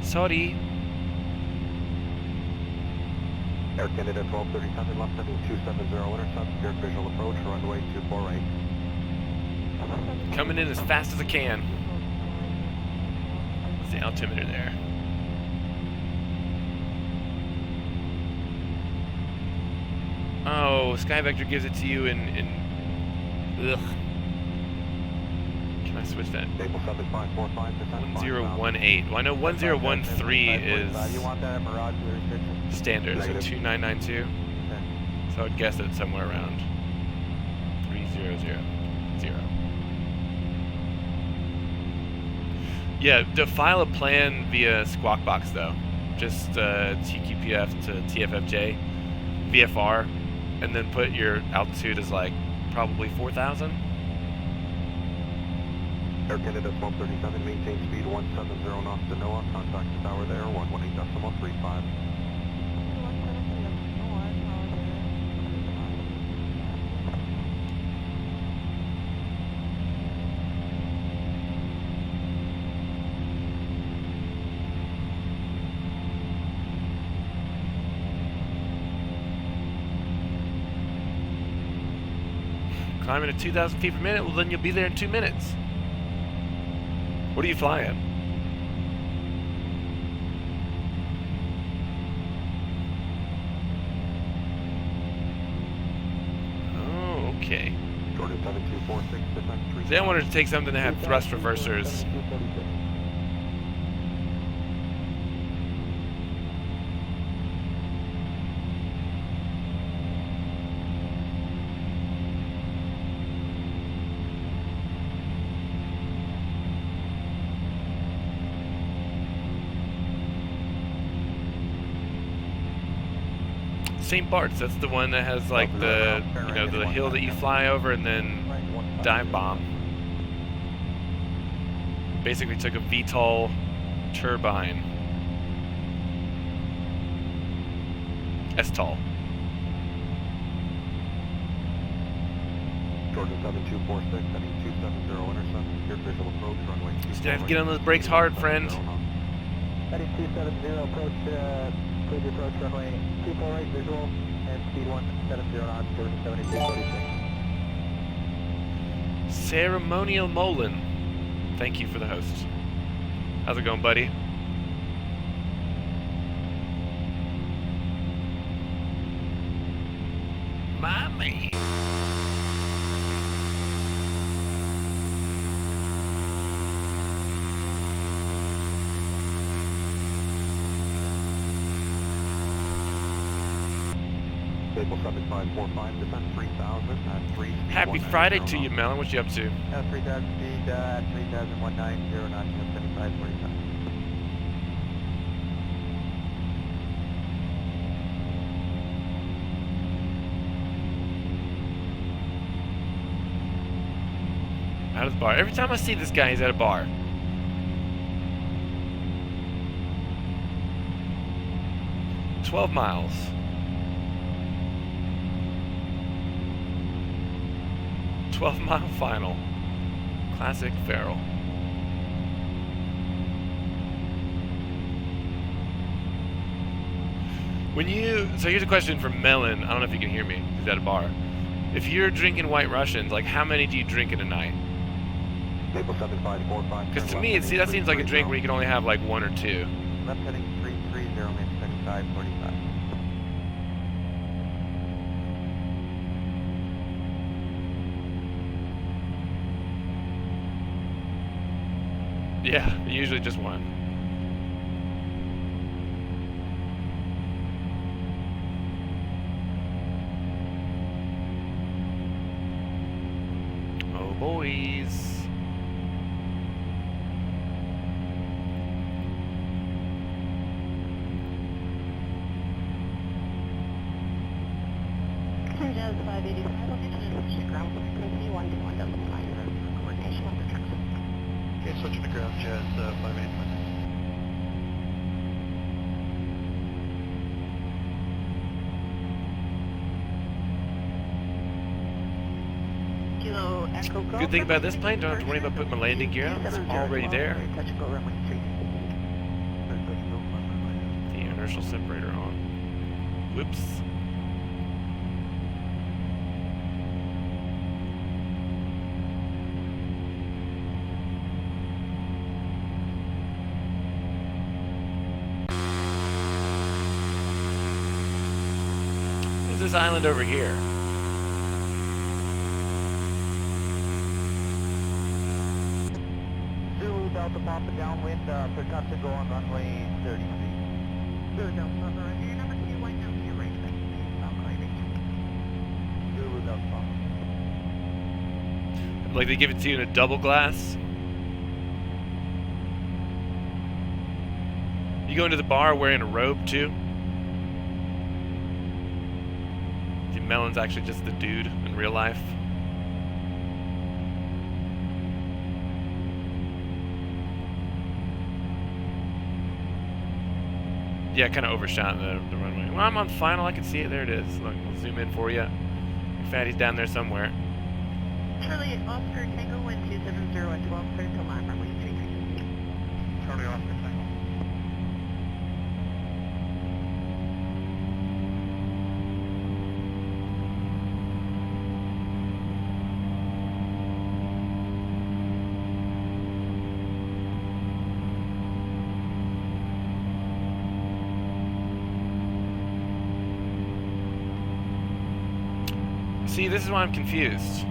Sorry. Air Canada 1237, left heading 270, intercept, clear visual approach, runway 24 right. Coming in as fast as I can. What's the altimeter there? Oh, SkyVector gives it to you in ugh. Can I switch that? Table 7545, descent 1018. Well, I know 1013 is You want that at Mirage restriction? standard, so Negative. 2992. Okay. So I would guess that it's somewhere around 3000. Yeah, to file a plan via Squawk Box though. Just TQPF to TFFJ, VFR, and then put your altitude as like probably 4,000. Air Canada 1237, maintain speed 170 knots to NOAA, contact the tower there, 118.35. 170 Climbing at 2,000 feet per minute, well then you'll be there in 2 minutes. What are you flying? Oh, okay. Jordan 7246, descent 3. See, I wanted to take something that had thrust reversers. St. Bart's, that's the one that has like the, you know, the hill that you fly over and then dive bomb. Basically took a VTOL turbine. STOL. Jordan 7246, heading 270, intercept, clear visual approach, runway 24 Just gonna have to get on those brakes hard, friend. Heading 270, approach, clear the approach runway 24 right visual, and speed 170 knots, Jordan 7246. Ceremonial Molin. Thank you for the host. How's it going, buddy? My man. Stable 7545, descent 3000 at 3. Happy Friday to you, Melon. What you up to? 3000 speed at 3019, knots, 7545. Out of the bar. Every time I see this guy, he's at a bar. "12 miles. "12-mile final. Classic Farrell. So here's a question from Melon. I don't know if you can hear me. He's at a bar. If you're drinking White Russians, like how many do you drink in a night? Stable 7545. Because to me, that seems like a drink where you can only have like one or two. Left heading 330, wind 7545. Yeah, usually just one. Oh, boys. Jazz 585, I'll get to switch to ground frequency 121 doesn't fly for coordination with the trucks. Okay, switching to ground, Jazz 585. Kilo Echo Golf. Good thing about this plane, don't have to worry about putting my landing gear out. It's already there. Touch go runway 3. The inertial separator on. Whoops. What's this island over here? Zulu Delta Papa downwind, forgot to go on runway 30 feet. Zulu Delta Papa, runway number 2, wind down to your right. Zulu Delta Papa. Like they give it to you in a double glass? You go into the bar wearing a robe too? Melon's actually just the dude in real life. Yeah, kind of overshot the runway. Well, I'm on final. I can see it. There it is. Look, we'll zoom in for you. Fatty's down there somewhere. Charlie Oscar Tango wind 270 at 12, clear to land runway 33. Charlie Oscar Tango. See, this is why I'm confused.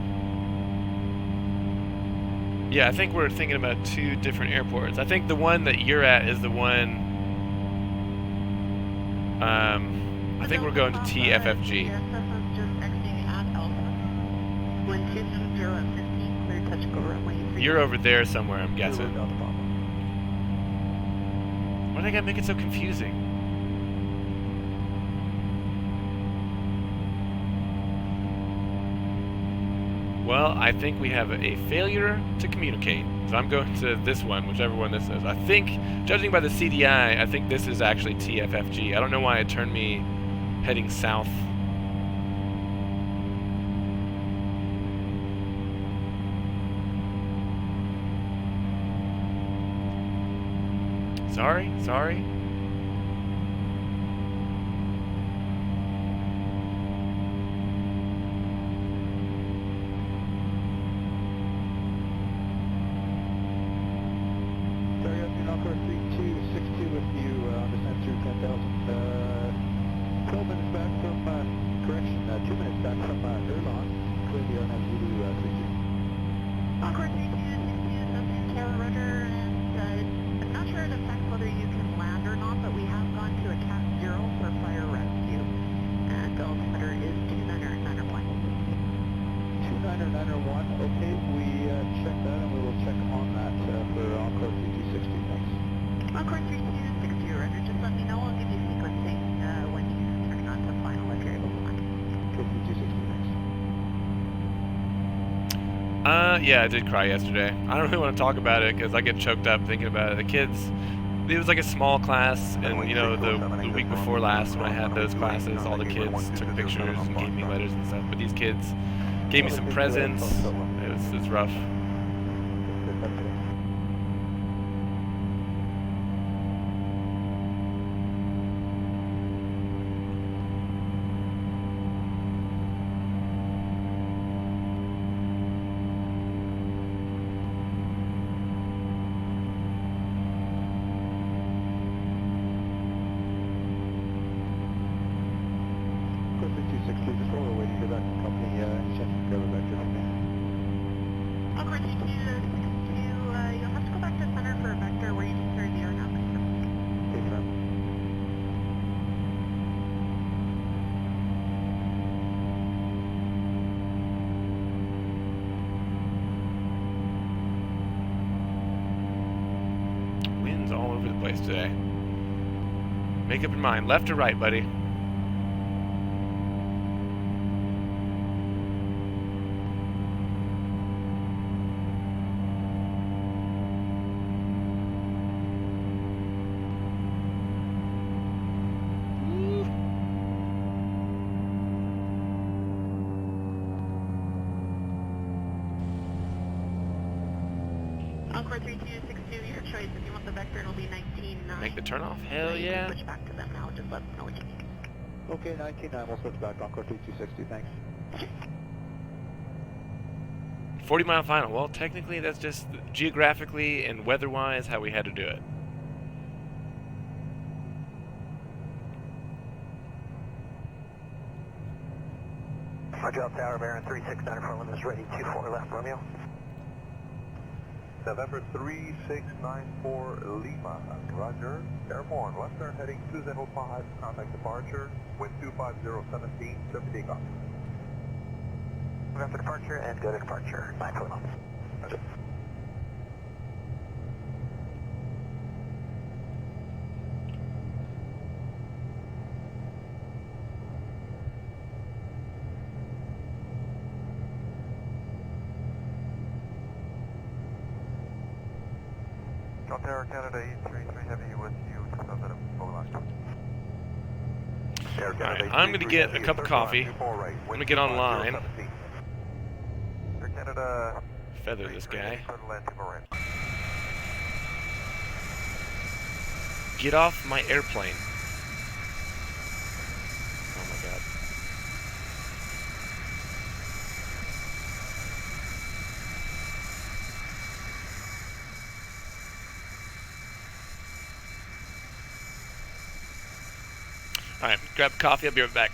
Yeah, I think we're thinking about two different airports. I think the one that you're at is the one... I think we're going to TFFG. Just exiting at Alpha. Wind 270 at 15, clear touch go runway 3. You're over there somewhere, I'm guessing. Zulu Delta Papa. Why do they gotta make it so confusing? Well, I think we have a failure to communicate. So I'm going to this one, whichever one this is. I think, judging by the CDI, I think this is actually TFFG. I don't know why it turned me heading south. Sorry. Course 3262 with you on descent through 10,000. 12 minutes back from, correction, 2 minutes back from Erlon. Clearly on Zulu 32. Encore 3262, substitute Taylor Rudder, and I'm not sure it affects whether you can land or not, but we have gone to a Cat 0 for fire rescue. And altimeter Yeah, I did cry yesterday. I don't really want to talk about it because I get choked up thinking about it. The kids, it was like a small class, and you know, the week before last when I had those classes, all the kids took pictures and gave me letters and stuff. But these kids gave me some presents. It was rough. Awkward 262, you'll have to go back to center for a vector where you can carry the aeronautics. Winds all over the place today. Make up your mind, left or right, buddy? Encore 3262, your choice. If you want the vector, it'll be 19.9. Make the turnoff? Hell You yeah. can switch back to them now. Just let them know what you need. Okay, 19.9, we'll switch back, Encore 3260, thanks. 40-mile final. Well, technically, that's just geographically and weather-wise how we had to do it. Roger, Tower Baron 369 for limit is ready, 24 left Romeo. November 3694 Lima, Roger, airborne, left turn heading 205, contact departure, wind 25017, set for takeoff. After departure and go to departure, 9 knots. Roger. Delta Canada 833 Heavy with you, just a bit of overlap. Alright, I'm going to get a cup of coffee. I'm going to get online. Air Canada, Feather this guy. Get off my airplane. Oh my god. Alright, grab coffee, I'll be right back.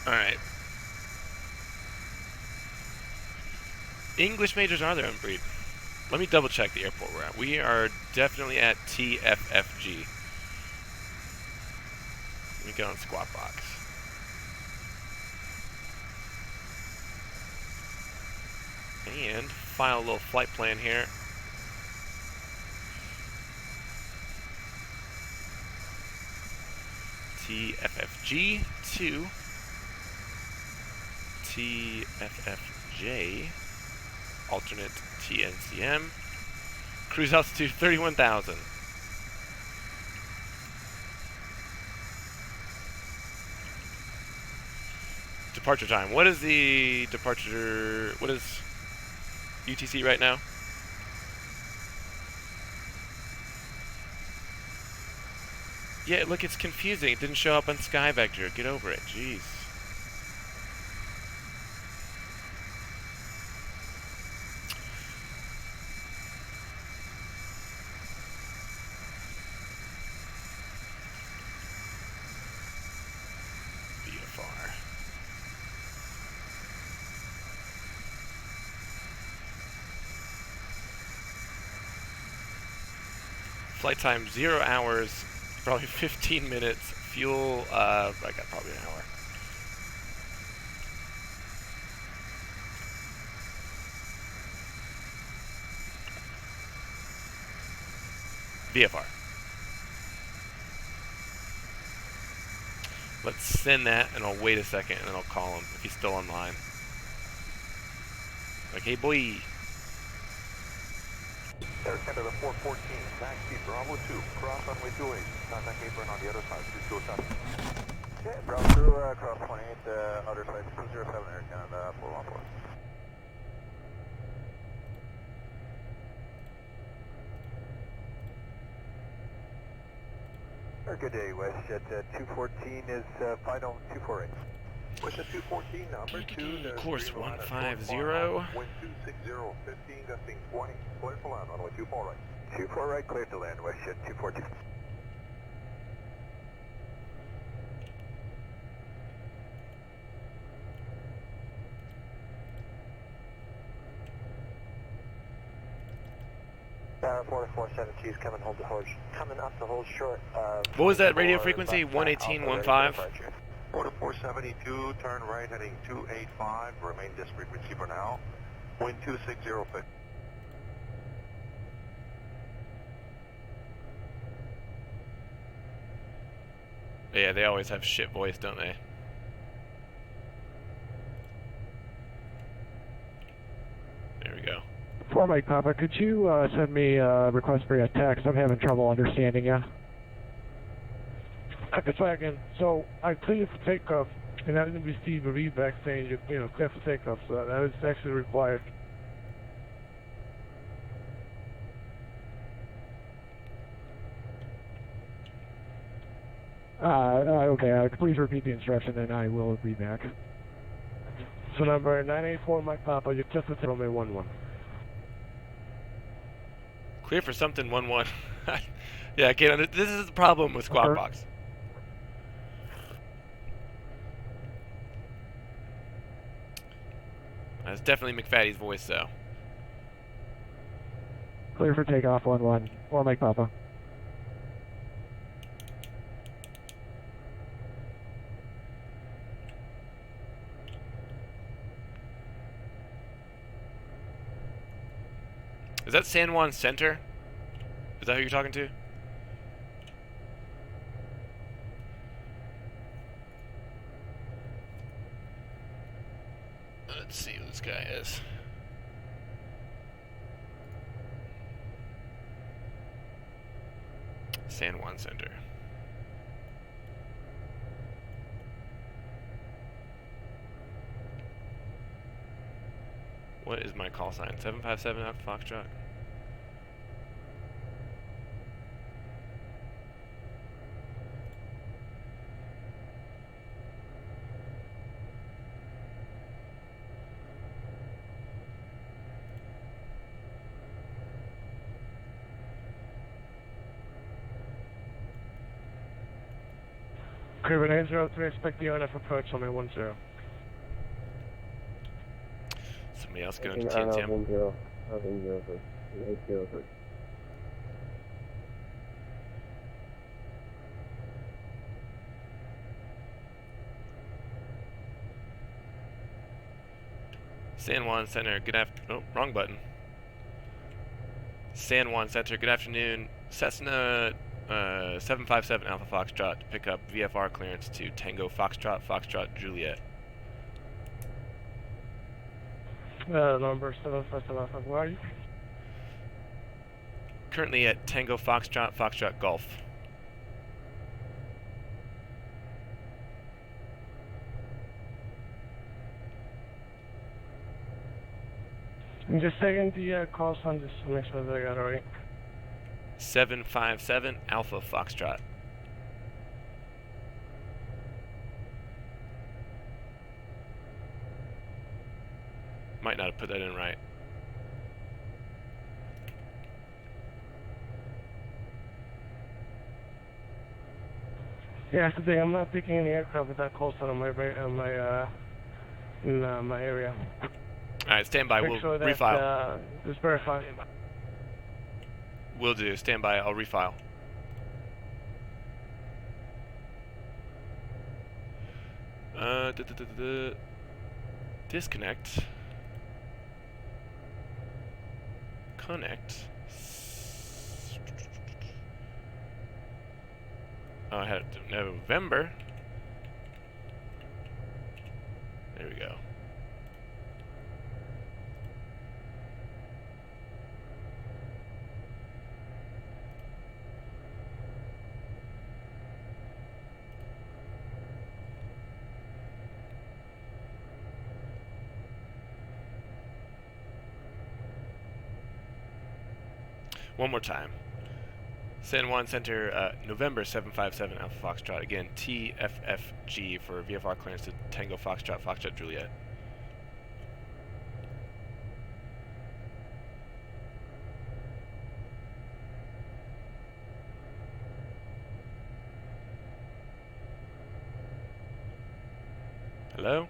Alright. English majors are their own breed. Let me double check the airport we're at. We are definitely at TFFG. Let me get on squat box. And file a little flight plan here. TFFG to TFFJ, alternate TNCM. Cruise altitude 31,000. Departure time. What is the departure? What is UTC right now? Yeah, look, it's confusing. It didn't show up on SkyVector. Get over it. Jeez. VFR. Flight time 0 hours, probably 15 minutes. Fuel, I got probably an hour. VFR. Let's send that, and I'll wait a second, and then I'll call him if he's still online. Like, hey, boy. Air Canada 414, taxi Bravo 2, cross runway 28, contact apron on the other side, please go south. Okay, Bravo 2, cross 28, other side 207, Air Canada 414. Good day, WestJet 214 is final 248. WestJet 214, number 2. Course 150. Wind 260, 15, gusting 20. Clear to land, runway 24 right. 24 right, clear to land, WestJet 214. Tower 447 T's coming up the hold short. What was that radio frequency? 118.15? 4472, turn right heading 285, remain this frequency for now. Wind 260. Yeah, they always have shit voice, don't they? There we go. For Mike Papa, could you send me a request for your text? I'm having trouble understanding you. Okay, try again. So I cleared for takeoff, and I didn't receive a readback saying you're clear for takeoff. So that is actually required. Okay. Please repeat the instruction, and I will read back. So number 984, Mike Papa, you're just a runway 11. Clear for something 1-1. Yeah, okay, this is the problem with Squawk Box. That's definitely McFaddy's voice, though. Clear for takeoff 11, or Mike Papa. Is that San Juan Center? Is that who you're talking to? Let's see who this guy is. San Juan Center. What is my call sign? 757 Alpha Foxtrot? Caravan 803, expect the RNF approach on my 10. Somebody else going to TNCM. 803. San Juan Center, good after. Oh, wrong button. San Juan Center, good afternoon. Cessna 757 Alpha Foxtrot to pick up VFR clearance to Tango Foxtrot, Foxtrot Juliet. Number 757, where are you? Currently at Tango Foxtrot, Foxtrot Golf. I'm just taking the call sign just to make sure that I got it right. 757 Alpha Foxtrot. Might not have put that in right. Yeah, that's the thing. I'm not taking any aircraft with that call sign on my area. Alright, stand by. Make We'll sure that, refile. just verify. Will do. Stand by. I'll refile. Disconnect. Connect. Oh, I had it to November. There we go. One more time. San Juan Center, November 757 Alpha Foxtrot. Again, TFFG for VFR clearance to Tango Foxtrot, Foxtrot Juliet. Hello?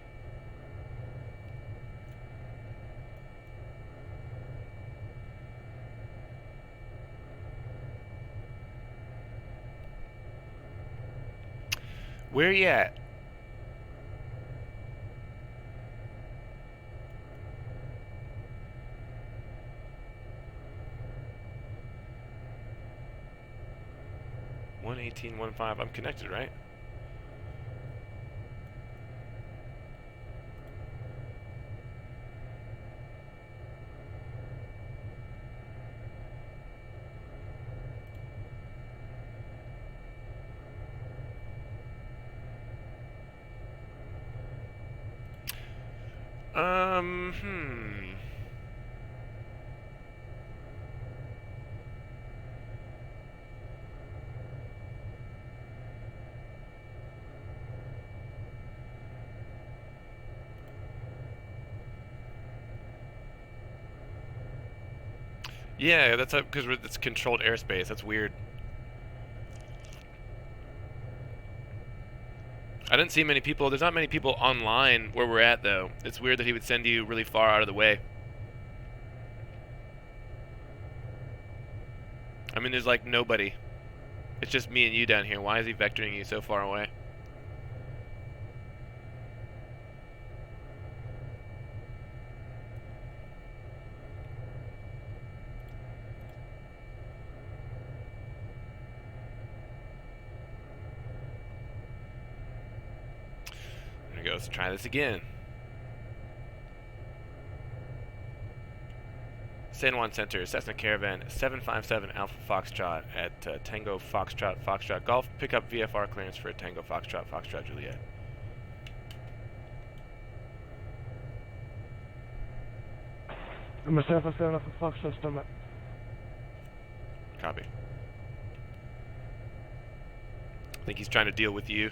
Where you at? One 1815. I'm connected, right? Hmm. Yeah, that's because it's controlled airspace. That's weird. I didn't see many people. There's not many people online where we're at, though. It's weird that he would send you really far out of the way. I mean, there's like nobody. It's just me and you down here. Why is he vectoring you so far away? There we go. Let's try this again. San Juan Center, Cessna Caravan, 757 Alpha Foxtrot at Tango Foxtrot, Foxtrot Golf. Pick up VFR clearance for Tango Foxtrot, Foxtrot Juliet. I'm a 757 Alpha Fox system. Copy. I think he's trying to deal with you.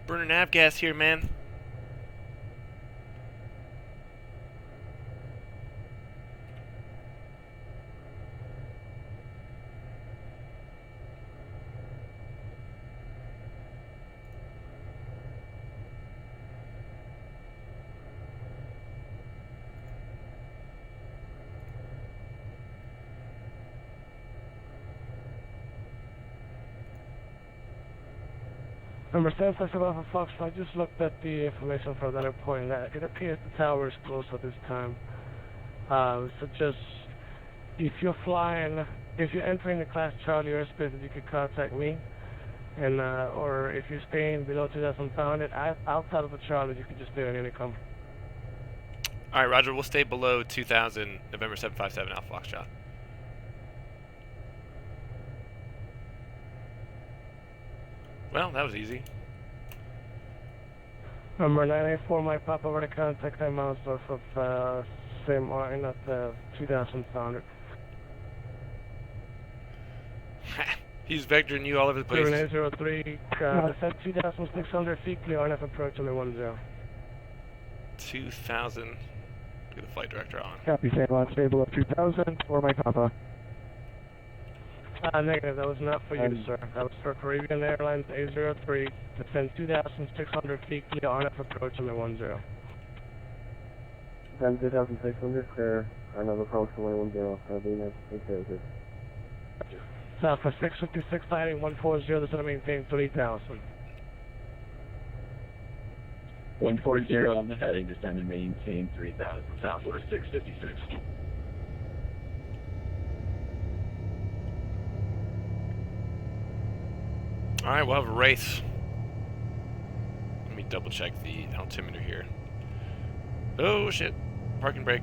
Burning nav gas here, man. Number 7 Flexible Alpha Fox, I just looked at the information from that point, and it appears the tower is closed at this time. So just, if you're entering the Class Charlie airspace, you could contact me. And, or if you're staying below 2,000 pound, outside of the Charlie, you could just stay on intercom. Alright, Roger, we'll stay below 2,000, November 757 Alpha Foxtrot. Well, that was easy. Number 984, Mike Papa, over to contact time north of same line at 2,000 pounder. He's vectoring you all over the place. 0803, descent 2,600 feet, clear RNF approach on the 10. 2,000. Get the flight director on. Copy, San Juan, stable up 2,000 for Mike Papa. Negative, that was not for you, sir. That was for Caribbean Airlines A03, descend 2,600 feet, clear RNF approach on the 10. Descend 2,600, clear RNF approach on the 10. Caribbean, take care of this. South for 656, landing 140, this is to maintain 3,000. 140 on the heading, descend and maintain 3,000, Southwest 656. Alright, we'll have a race. Let me double check the altimeter here. Oh shit. Parking brake.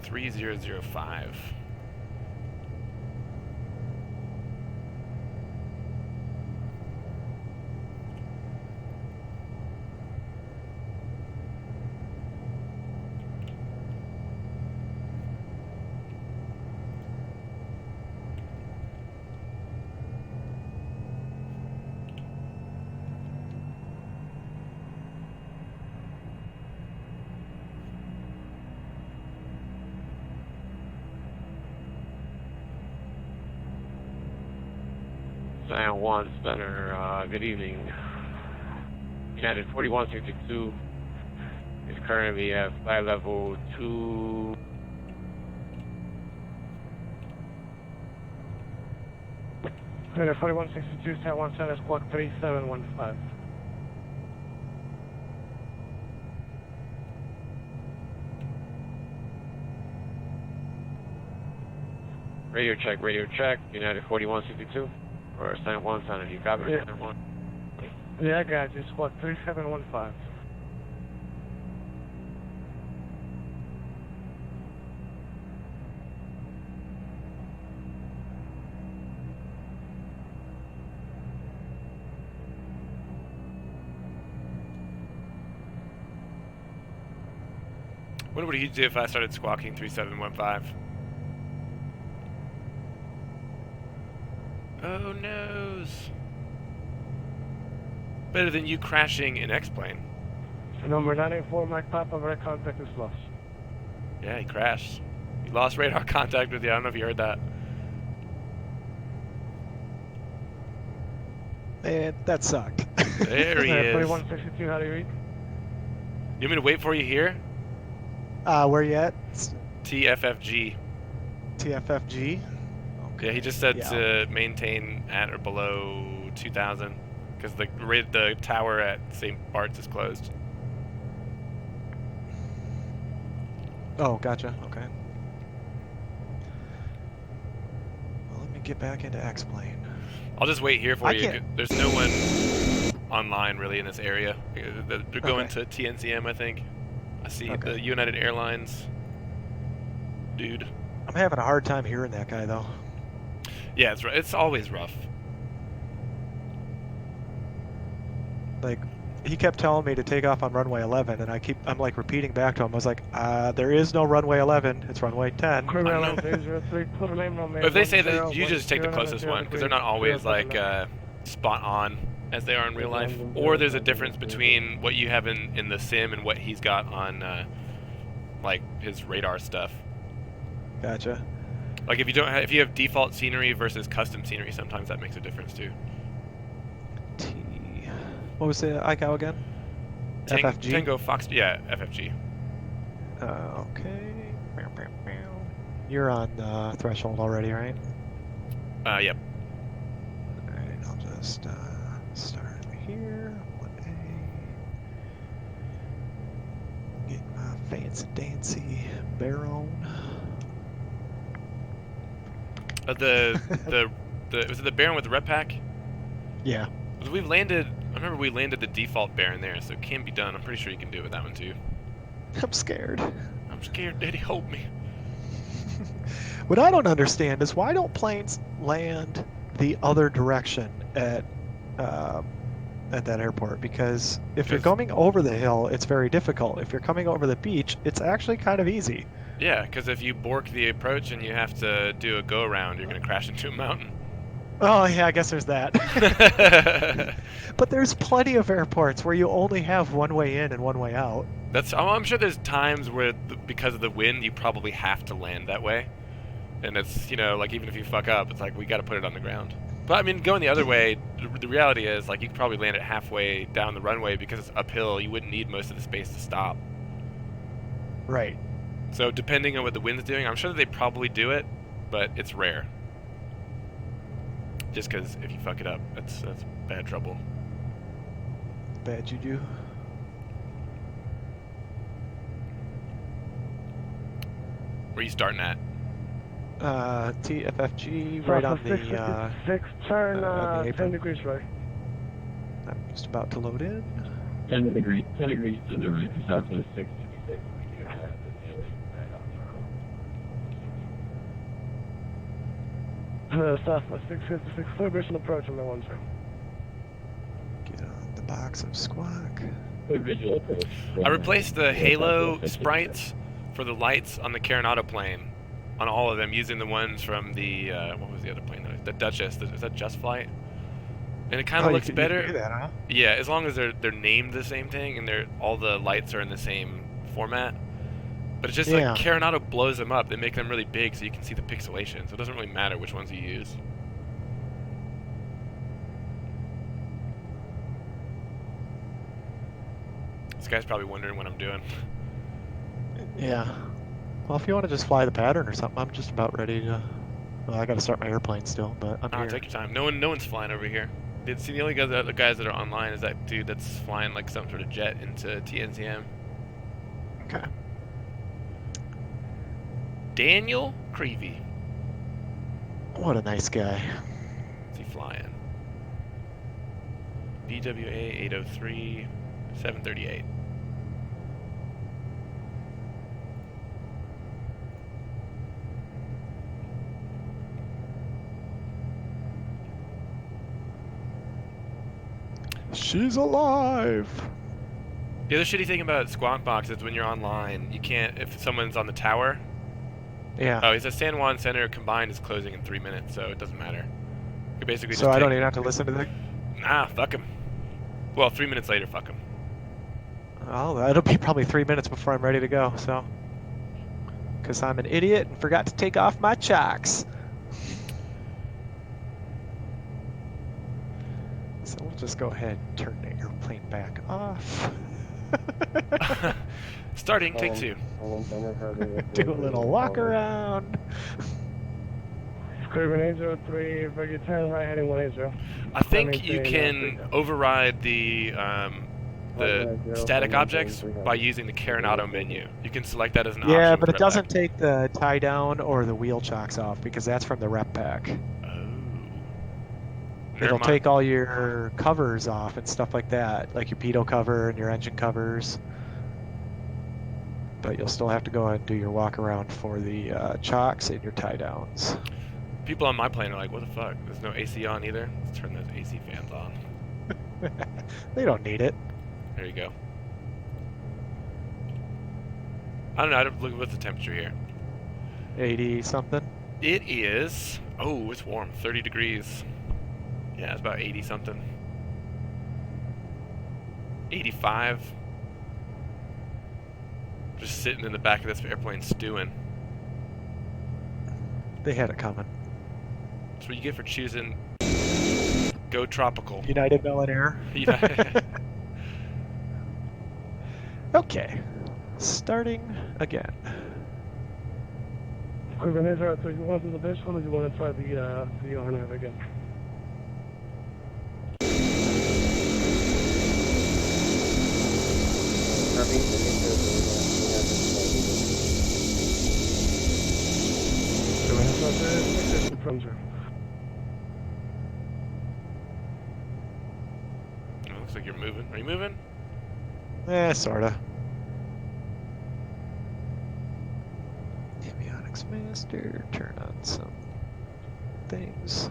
.3005. San Juan Center, good evening. United 4162 is currently at flight level 2. United 4162, San Juan Center, squawk 3715. Radio check, United 4162. Or San Juan Center, you copy? Yeah. San Juan? Yeah, I got you, squawk 3715. What would he do if I started squawking 3715? Oh noes. Better than you crashing an X-plane. Number 984, Mike Papa, red contact is lost. Yeah, he crashed. He lost radar contact with you. I don't know if you heard that. Man, that sucked. There he is. 4162, how do you read? You want me to wait for you here? Where you at? TFFG. TFFG? Okay. Yeah, he just said Yeah. to maintain at or below 2,000 because the tower at St. Barts is closed. Oh, gotcha. Okay. Well, let me get back into X-Plane. I'll just wait here for I you. can't- There's no one online really in this area. They're going to TNCM, I think. I see Okay. the United Airlines dude. I'm having a hard time hearing that guy, though. Yeah, it's always rough. Like, he kept telling me to take off on runway 11, and I'm like repeating back to him. I was like, there is no runway 11. It's runway 10. If they say that, you just take the closest one because they're not always like spot on as they are in real life. Or there's a difference between what you have in the sim and what he's got on like his radar stuff. Gotcha. Like if you have default scenery versus custom scenery, sometimes that makes a difference too. What was the ICAO again? FFG? Tango Fox. Yeah, FFG. Okay. You're on threshold already, right? Yep. Alright, I'll just start here. 1A. Get my fancy dancy bear on. Was it the Baron with the red pack? Yeah. We've landed. I remember we landed the default Baron there, so it can be done. I'm pretty sure you can do it with that one too. I'm scared. I'm scared, Daddy. Hold me. What I don't understand is why don't planes land the other direction at that airport? Because if you're coming over the hill, it's very difficult. If you're coming over the beach, it's actually kind of easy. Yeah, because if you bork the approach and you have to do a go around, you're gonna crash into a mountain. Oh yeah, I guess there's that. But there's plenty of airports where you only have one way in and one way out. I'm sure there's times where, because of the wind, you probably have to land that way. And it's, like, even if you fuck up, it's like, we gotta put it on the ground. But, I mean, going the other way, the reality is, like, you could probably land it halfway down the runway because it's uphill. You wouldn't need most of the space to stop. Right. So, depending on what the wind's doing, I'm sure that they probably do it, but it's rare. Just because if you fuck it up, that's bad trouble. Bad juju. Where are you starting at? TFFG, right on the 6, turn on the 10 apron. degrees right. I'm just about to load in. 10 degrees to the right, southwest 656. We do have the ceiling right on the road. Southwest 656, clear mission approach on the 1 sir. Get on the box of squawk. Good visual approach. I replaced the halo sprites for the lights on the Caravan plane, on all of them, using the ones from the, what was the other plane? The Duchess. Is that Just Flight? And it kind of looks better. You can do that, huh? Yeah, as long as they're named the same thing and all the lights are in the same format. But it's just like Caravan blows them up. They make them really big so you can see the pixelation. So it doesn't really matter which ones you use. This guy's probably wondering what I'm doing. Yeah. Well, if you want to just fly the pattern or something, I'm just about ready to. Well, I got to start my airplane still, but I'm here. Take your time. No one's flying over here. See, the only guys that are online is that dude that's flying like some sort of jet into TNZM. Okay. Daniel Creevy. What a nice guy. What's he flying? DWA 803 738. She's alive. The other shitty thing about Squawk Box is when you're online, you can't, if someone's on the tower. Yeah. Oh, he says San Juan Center combined is closing in 3 minutes, so it doesn't matter. You basically So I don't even have to listen to the. Nah, fuck him. Well, 3 minutes later, fuck him. Well, it'll be probably 3 minutes before I'm ready to go, so. Because I'm an idiot and forgot to take off my chocks. So we'll just go ahead and turn the airplane back off. Starting, take 2. Do a little walk around. Caravan 803, if I get turn right heading 180. I think you can override the static objects by using the Caravan menu. You can select that as an option. Yeah, but it doesn't take the tie down or the wheel chocks off because that's from the rep pack. It'll take all your covers off and stuff like that, like your pitot cover and your engine covers. But you'll still have to go ahead and do your walk around for the chocks and your tie downs. People on my plane are like, what the fuck? There's no AC on either? Let's turn those AC fans on. They don't need it. There you go. I don't know, look what's the temperature here. 80 something? It is, oh, it's warm, 30 degrees. Yeah, it's about 80 something. 85. Just sitting in the back of this airplane stewing. They had it coming. That's what you get for choosing Go Tropical. United Air. United. Okay. Starting again. Caravan is right, so you want to do the visual or you want to try the RNAV again? Oh, looks like you're moving. Are you moving? Sorta. Avionics master, turn on some things.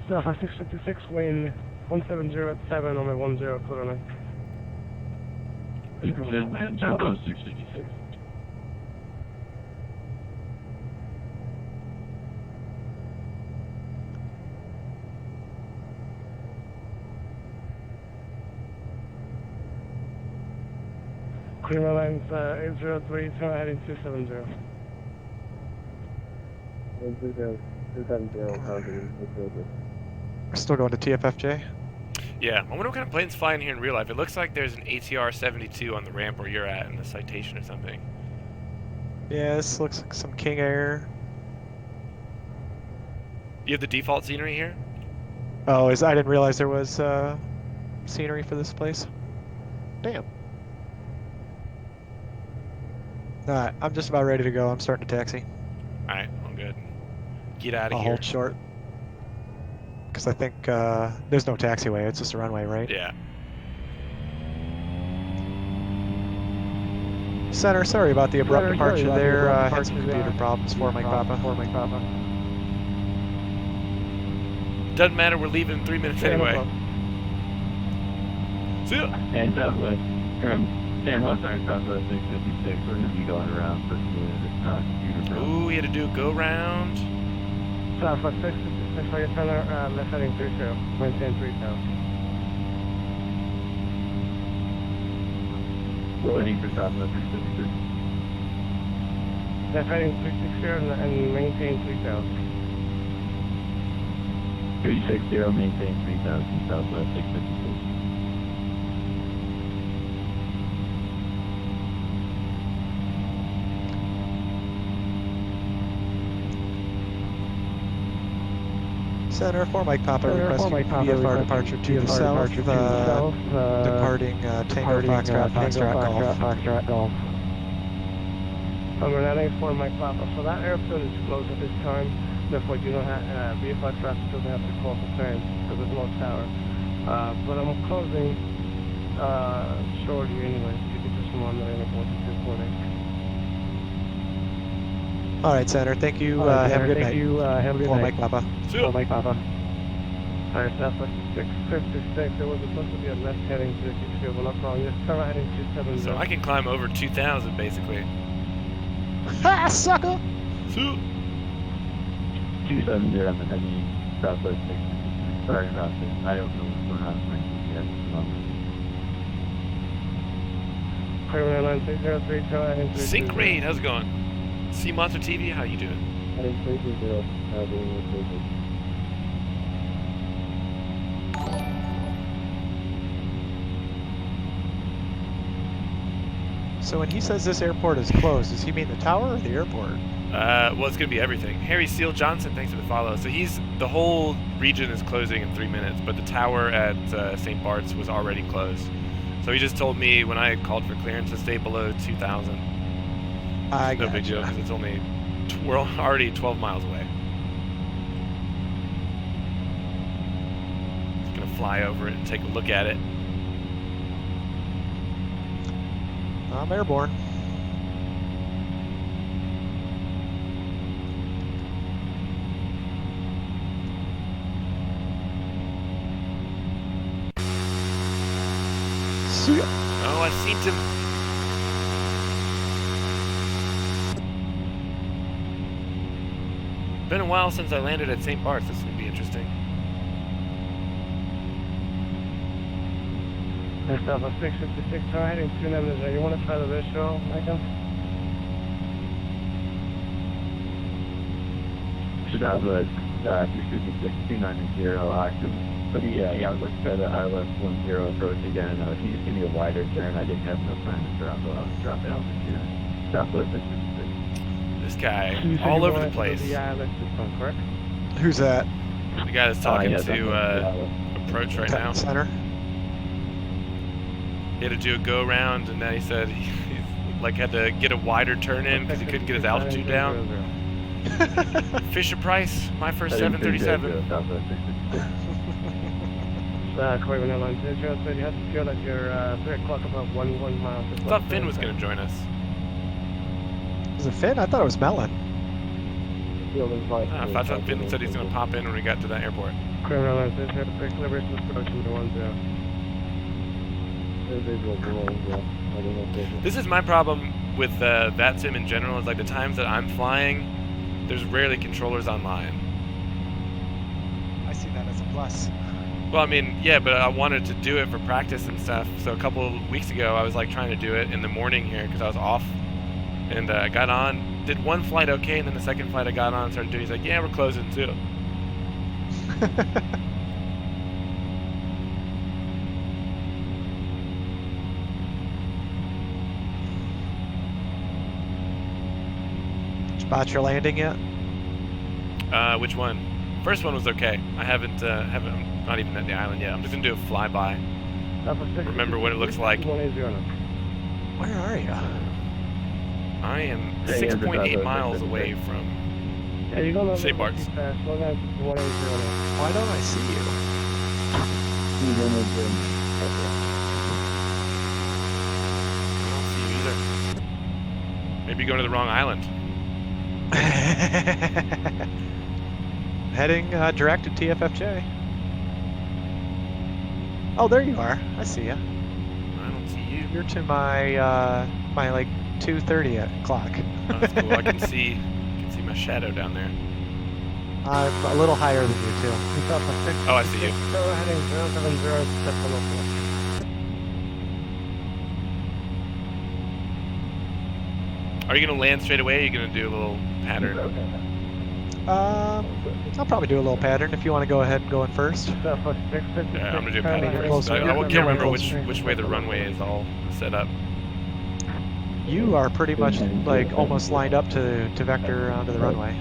South 656, weighing 170 at 7 on my 10 clear line. Land Java 656. Clear lines 803, turn heading 270. 270, We're still going to TFFJ? Yeah. I wonder what kind of plane's flying here in real life. It looks like there's an ATR 72 on the ramp where you're at in the citation or something. Yeah, this looks like some King Air. You have the default scenery here? Oh, I didn't realize there was scenery for this place. Damn. Alright, I'm just about ready to go. I'm starting to taxi. Alright, I'm good. Get out of I'll here. hold short. Because I think there's no taxiway, it's just a runway, right? Yeah. Center, sorry about the abrupt departure there. Had some computer problems for Mike Papa. Doesn't matter, we're leaving in 3 minutes anyway. See ya. And Southwest, San Jose, Southwest 656, we're going to be going around for computer problems. Ooh, we had to do a go round. Southwest 656, for your center, left heading 30, maintain 3000. Waiting for Southwest 656. Left heading 360 and maintain 3000. 360, maintain 3000, Southwest 656. Center for Mike Papa, requesting VFR departure to the south, departing Tango Foxtrot Golf. Number 984 Mike Papa. So that airfield is closed at this time. Therefore, you don't have VFR traffic doesn't have to call for turns because there's no tower. But I'm closing shortly anyway. You can just run the airport to 248. All right, Center. Thank you. Have a good night. Have a good For night. Mike Papa. See ya. Mike Papa. Alright, Southwest 656. There was supposed to be a left heading to the field, but no problem. Just turn right heading 270. So I can climb over 2,000 basically. Ha, sucker! See ya. 270, I'm heading Southwest 656. Sorry about this. I don't know what's going on with my GPS at the moment. Caravan 9603, turn right heading 220. Sync raid, how's it going? Sea Monster TV, how you doing? heading 330, So when he says this airport is closed, does he mean the tower or the airport? Well, it's gonna be everything. Harry Seal Johnson, thanks for the follow. So the whole region is closing in 3 minutes, but the tower at St. Barts was already closed. So he just told me when I called for clearance to stay below 2,000. No big deal, because it's only we're already 12 miles away. Just gonna fly over it and take a look at it. I'm airborne. See ya. Oh, I've seen him. Been a while since I landed at St. Barts. This is gonna be interesting. Next up, a 656, turn right heading 290. You want to try the visual, Michael? Southwest 656, 290, active. But yeah, I was looking at the ILS-10 approach again. If you just give me a wider turn, I didn't have enough time to drop altitude. Southwest 666. This guy, You said all you over the wanted to place. do the ILS system, correct? Who's that? The guy that's talking yeah, to approach right now. Center. He had to do a go around, and then he said he like had to get a wider turn in because he couldn't get his altitude down. Fisher Price, my first 737. Southwest 666. Croix Airlines, so you have to feel that you're 3 o'clock about 1 mile. I thought Finn was going to join us. Was it Finn? I thought it was Melon. I thought Finn said he's going to pop in when we got to that airport. Croix Airlines, you have to fix liberation approach into 10. This is my problem with VATSIM in general, is like the times that I'm flying, there's rarely controllers online. I see that as a plus. Well, I mean, yeah, but I wanted to do it for practice and stuff. So a couple of weeks ago, I was like trying to do it in the morning here because I was off, and I got on, did one flight okay, and then the second flight I got on and started doing. He's like, "Yeah, we're closing too." Spot your landing yet? Which one? First one was okay. I haven't, I'm not even at the island yet. I'm just gonna do a flyby. Remember what it looks like. Where are you? I am 6.8 miles away from St. Barts. Why don't I see you? I don't see you either. Maybe you're going to the wrong island. Heading direct to TFFJ. Oh, there you are. I see you. I don't see you. You're to my my like 2:30 clock. Oh, that's cool. I can see my shadow down there. I'm a little higher than you too. Oh, I see you. Heading 070 step below 4. Are you gonna land straight away? Or are you gonna do a little pattern? I'll probably do a little pattern if you want to go ahead and go in first. Yeah, I'm gonna do a pattern. Closer. I can't You're remember closer. which way the runway is all set up. You are pretty much like almost lined up to vector onto the runway.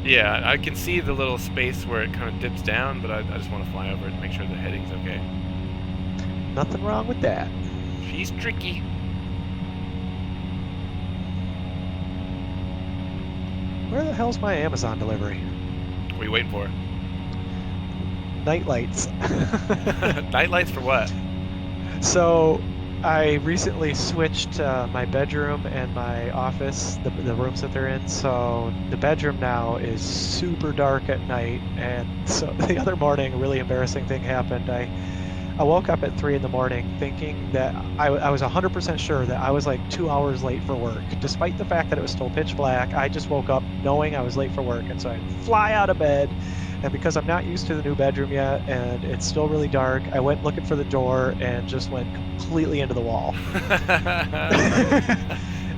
Yeah, I can see the little space where it kind of dips down, but I just want to fly over it to make sure the heading's okay. Nothing wrong with that. She's tricky. Where the hell's my Amazon delivery? What are you waiting for? Night lights. Night lights for what? So, I recently switched my bedroom and my office, the rooms that they're in. So the bedroom now is super dark at night, and so the other morning, a really embarrassing thing happened. I woke up at 3 in the morning thinking that I was 100% sure that I was like 2 hours late for work, despite the fact that it was still pitch black. I just woke up knowing I was late for work, and so I fly out of bed. And because I'm not used to the new bedroom yet, and it's still really dark, I went looking for the door and just went completely into the wall.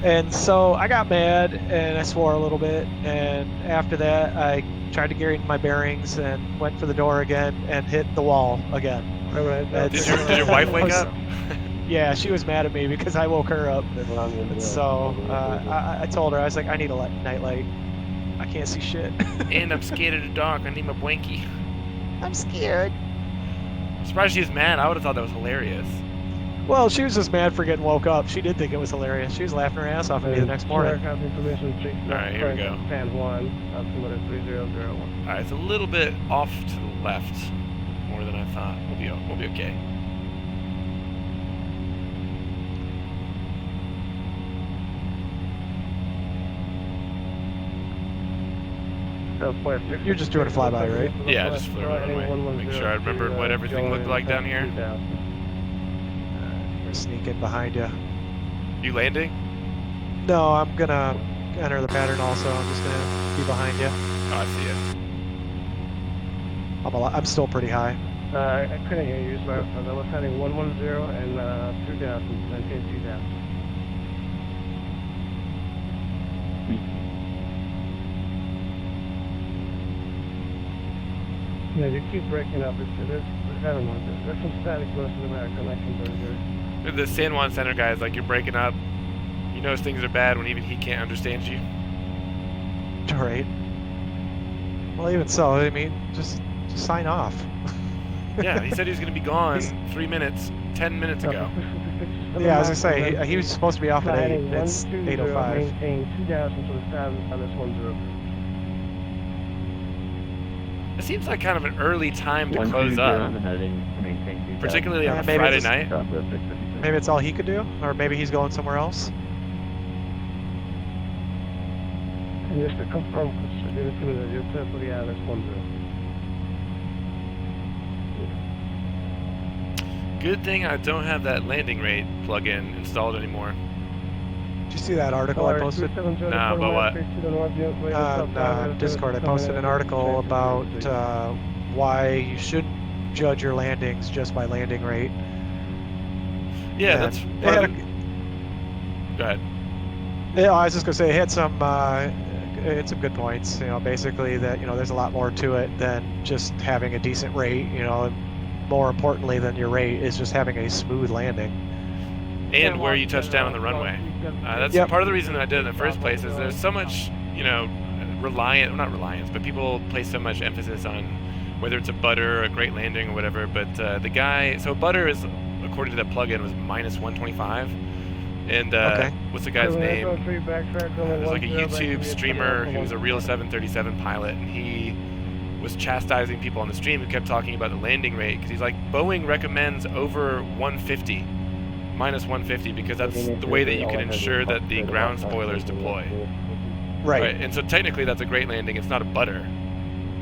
And so I got mad and I swore a little bit. And after that, I tried to gain my bearings and went for the door again and hit the wall again. Did your wife wake up? Yeah, she was mad at me because I woke her up. And so I told her, I was like, I need a nightlight. I can't see shit. And I'm scared of the dark. I need my blankie. I'm scared. I'm surprised she was mad. I would have thought that was hilarious. Well, she was just mad for getting woke up. She did think it was hilarious. She was laughing her ass off at me the next morning. Alright, here we go. Stand 1, altimeter 3001. Alright, it's a little bit off to the left. More than I thought. We'll be okay. You're just doing a flyby, right? Yeah, I just flew around the runway. Make sure I remembered what everything looked like down here. We're sneaking behind you. You landing? No, I'm gonna enter the pattern also. I'm just gonna be behind you. Oh, I see it. I'm still pretty high. I couldn't hear you, so I was heading 110 and 2000, maintain 2000. Yeah, you keep breaking up. There's, I don't know, there's some static close to the back and I can do it. The San Juan Center guy is like, you're breaking up. He knows things are bad when even he can't understand you. All right. Well, even so, I mean, just sign off. Yeah, he said he was going to be gone 3 minutes, 10 minutes ago. Yeah, as I say, he was supposed to be off at 8. It's 8:05. Maintain 2,000 to the south on this 10. It seems like kind of an early time to close up, particularly on a Friday night. Maybe it's all he could do, or maybe he's going somewhere else. And just to confirm, you're perfectly out of this 10. Good thing I don't have that landing rate plug-in installed anymore. Did you see that article I posted? Nah, but what? Discord. I posted an article about why you shouldn't judge your landings just by landing rate. Yeah, And that's. Go ahead. Yeah, I was just gonna say it had some good points. You know, basically that there's a lot more to it than just having a decent rate. You know, more importantly than your rate is just having a smooth landing. And where you touch down on the runway. That's part of the reason I did it in the first place is there's so much, not reliance, but people place so much emphasis on whether it's a butter or a great landing or whatever. But the guy, so butter is, according to the plugin, was minus 125. And what's the guy's name? There's like a YouTube streamer who's a real 737 pilot, and he was chastising people on the stream who kept talking about the landing rate because he's like, Boeing recommends over 150. Minus 150 because that's the way that you can ensure that the ground spoilers deploy. Right. And so technically that's a great landing. It's not a butter.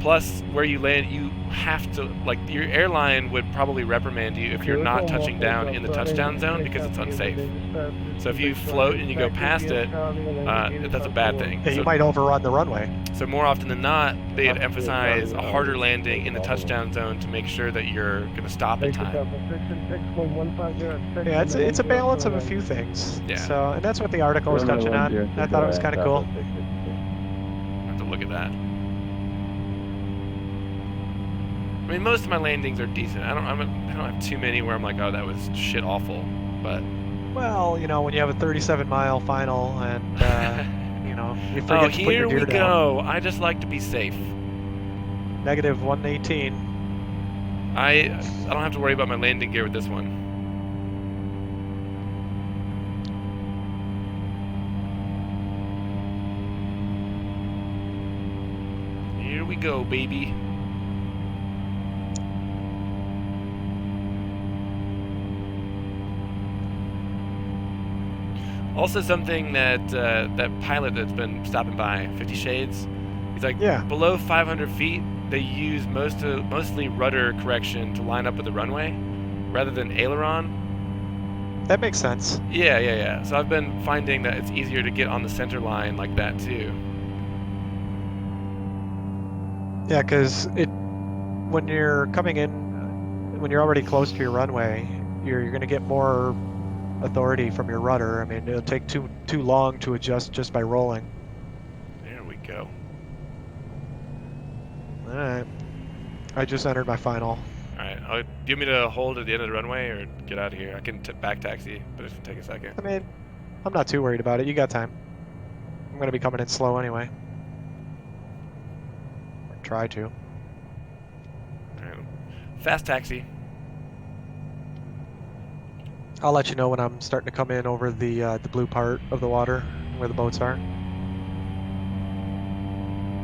Plus, where you land, you have to, like, your airline would probably reprimand you if you're not touching down in the touchdown zone because it's unsafe. So if you float and you go past it, that's a bad thing. Yeah, you might overrun the runway. So more often than not, they'd emphasize a harder landing in the touchdown zone to make sure that you're going to stop in time. Yeah, it's a balance of a few things. Yeah. So, and that's what the article was touching on. I thought it was kind of cool. I have to look at that. I mean, most of my landings are decent. I don't have too many where I'm like, oh, that was shit awful. But well, when you have a 37-mile final and you forget to put your gear down. Here we go. I just like to be safe. Negative 118. I don't have to worry about my landing gear with this one. Here we go, baby. Also, something that that pilot that's been stopping by, 50 Shades, he's like, below 500 feet, they use mostly rudder correction to line up with the runway, rather than aileron. That makes sense. Yeah. So I've been finding that it's easier to get on the center line like that too. Yeah, because when you're coming in, when you're already close to your runway, you're going to get more authority from your rudder. I mean, it'll take too long to adjust just by rolling. There we go. All right. I just entered my final. All right. Do you want me to hold at the end of the runway or get out of here? I can back taxi, but it's going to take a second. I mean, I'm not too worried about it. You got time. I'm going to be coming in slow anyway. Or try to. All right. Fast taxi. I'll let you know when I'm starting to come in over the blue part of the water where the boats are.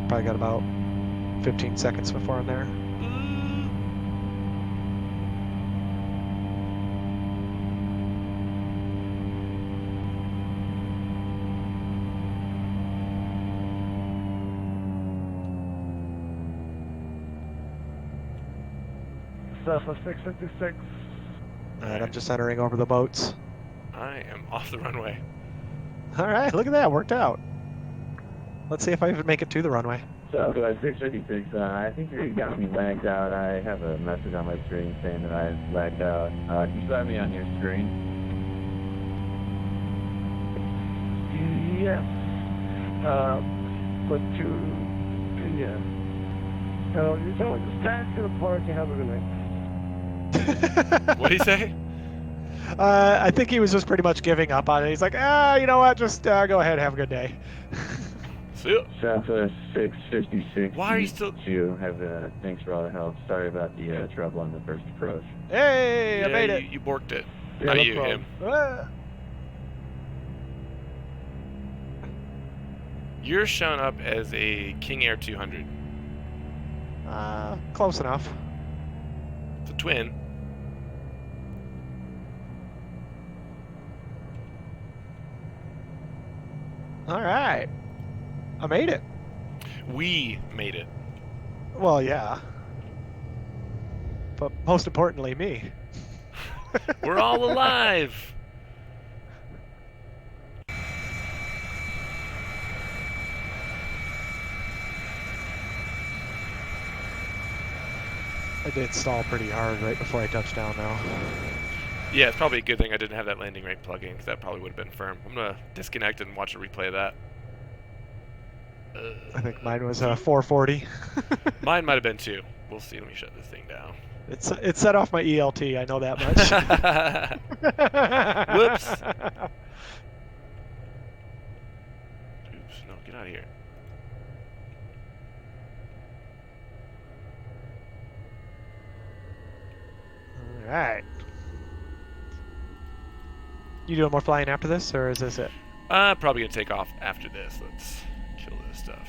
Probably got about 15 seconds before I'm there. Southwest 656. Alright, I'm just entering over the boats. I am off the runway. Alright, look at that, worked out. Let's see if I even make it to the runway. Southwest 656, I think you got me lagged out. I have a message on my screen saying that I lagged out. Can you have me on your screen? Yes. But yeah. know, you know, just stand to the park and have a good night. What'd he say? I think he was just pretty much giving up on it. He's like, you know what? Just go ahead, have a good day. See ya. Southwest 656. Why are you still... Thanks for all the help. Sorry about the trouble on the first approach. Hey, I made it. You borked it. Yeah, Not no you, problem. him. Ah. You're showing up as a King Air 200. Close enough. It's a twin. All right. I made it. We made it. Well, yeah. But most importantly, me. We're all alive. I did stall pretty hard right before I touched down now. Yeah, it's probably a good thing I didn't have that landing rate plug in, because that probably would have been firm. I'm going to disconnect and watch a replay of that. I think mine was 440. Mine might have been too. We'll see. Let me shut this thing down. It set off my ELT. I know that much. Whoops. Oops. No, get out of here. All right. You doing more flying after this, or is this it? Probably going to take off after this. Let's kill this stuff.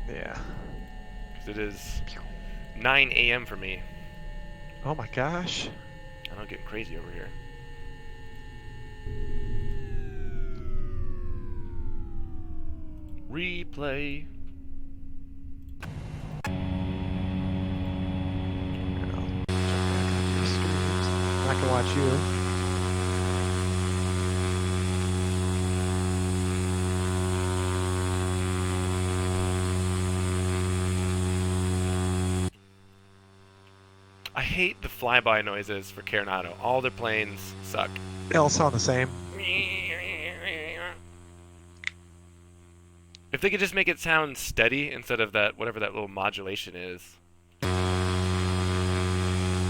Yeah. Because it is 9 a.m. for me. Oh my gosh. I know, getting crazy over here. Replay. I can watch you. I hate the flyby noises for Coronado. All their planes suck. They all sound the same. If they could just make it sound steady instead of that, whatever that little modulation is.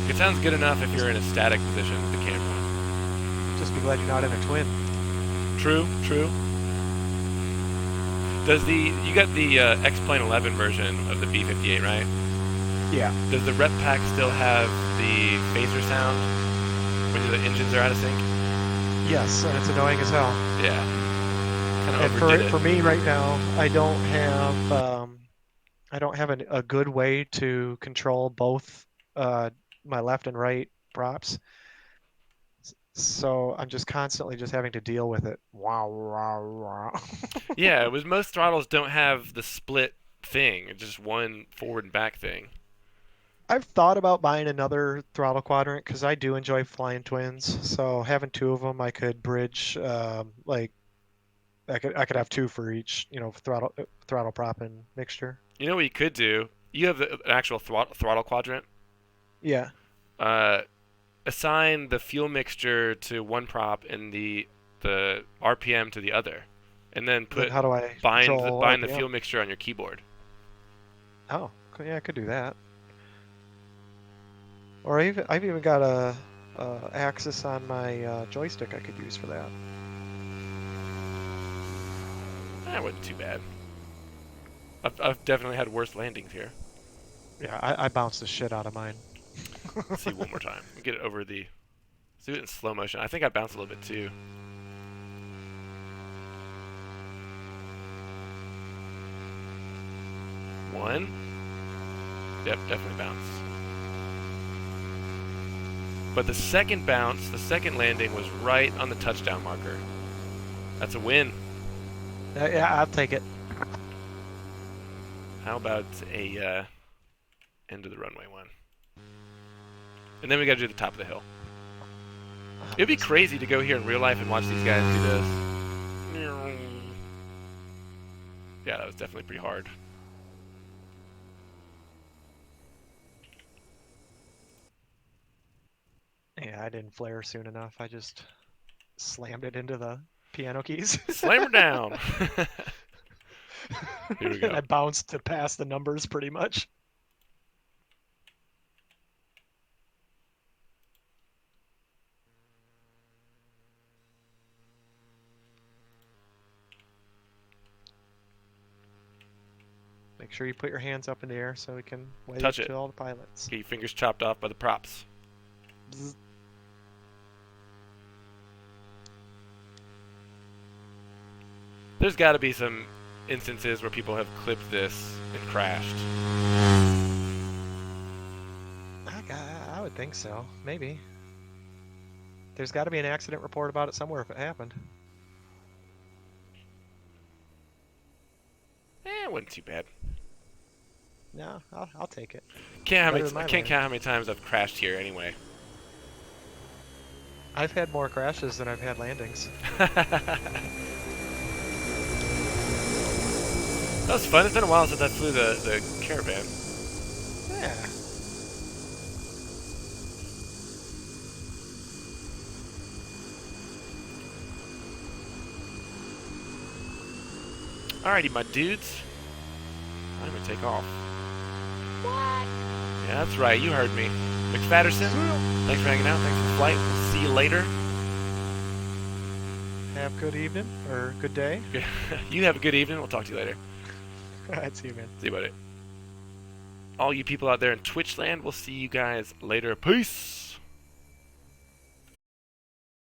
It sounds good enough if you're in a static position with the camera. Just be glad you're not in a twin. True, true. You got the X-Plane 11 version of the B-58, right? Yeah. Does the rep pack still have the phaser sound when the engines are out of sync? Yes, and it's annoying as hell. Yeah. Kind of And overdid it. for me right now, I don't have a good way to control both my left and right props. So I'm just constantly just having to deal with it. Wow, wow, wow. Yeah, most throttles don't have the split thing. It's just one forward and back thing. I've thought about buying another throttle quadrant because I do enjoy flying twins. So having two of them, I could bridge like I could have two for each, throttle prop and mixture. You know what you could do? You have an actual throttle quadrant. Yeah. Assign the fuel mixture to one prop and the RPM to the other, and then How do I bind control the RPM? fuel mixture on your keyboard. Oh, yeah, I could do that. Or I've even got a axis on my joystick I could use for that. That wasn't too bad. I've definitely had worse landings here. Yeah, I bounced the shit out of mine. Let's see one more time. Get it over the... Let's do it in slow motion. I think I bounced a little bit too. One. Yep, definitely bounced. But the second bounce, the second landing was right on the touchdown marker. That's a win. Yeah, I'll take it. How about a end of the runway one? And then we gotta do the top of the hill. It'd be crazy to go here in real life and watch these guys do this. Yeah, that was definitely pretty hard. Yeah, I didn't flare soon enough. I just slammed it into the piano keys. Slam her down. Here we go. I bounced to pass the numbers pretty much. Make sure you put your hands up in the air so we can wave Touch to it. all the pilots. Get your fingers chopped off by the props. Bzz. There's got to be some instances where people have clipped this and crashed. I would think so. Maybe. There's got to be an accident report about it somewhere if it happened. It wasn't too bad. No, I'll take it. I Better than can't my count how many times I've crashed here anyway. I've had more crashes than I've had landings. That was fun. It's been a while since I flew the Caravan. Yeah. Alrighty, my dudes. I'm gonna take off. What? Yeah, that's right. You heard me. McFatterson, thanks for hanging out. Thanks for the flight. We'll see you later. Have a good evening, or good day. You have a good evening. We'll talk to you later. Alright, see you, man. See you, buddy. All you people out there in Twitch land, we'll see you guys later. Peace!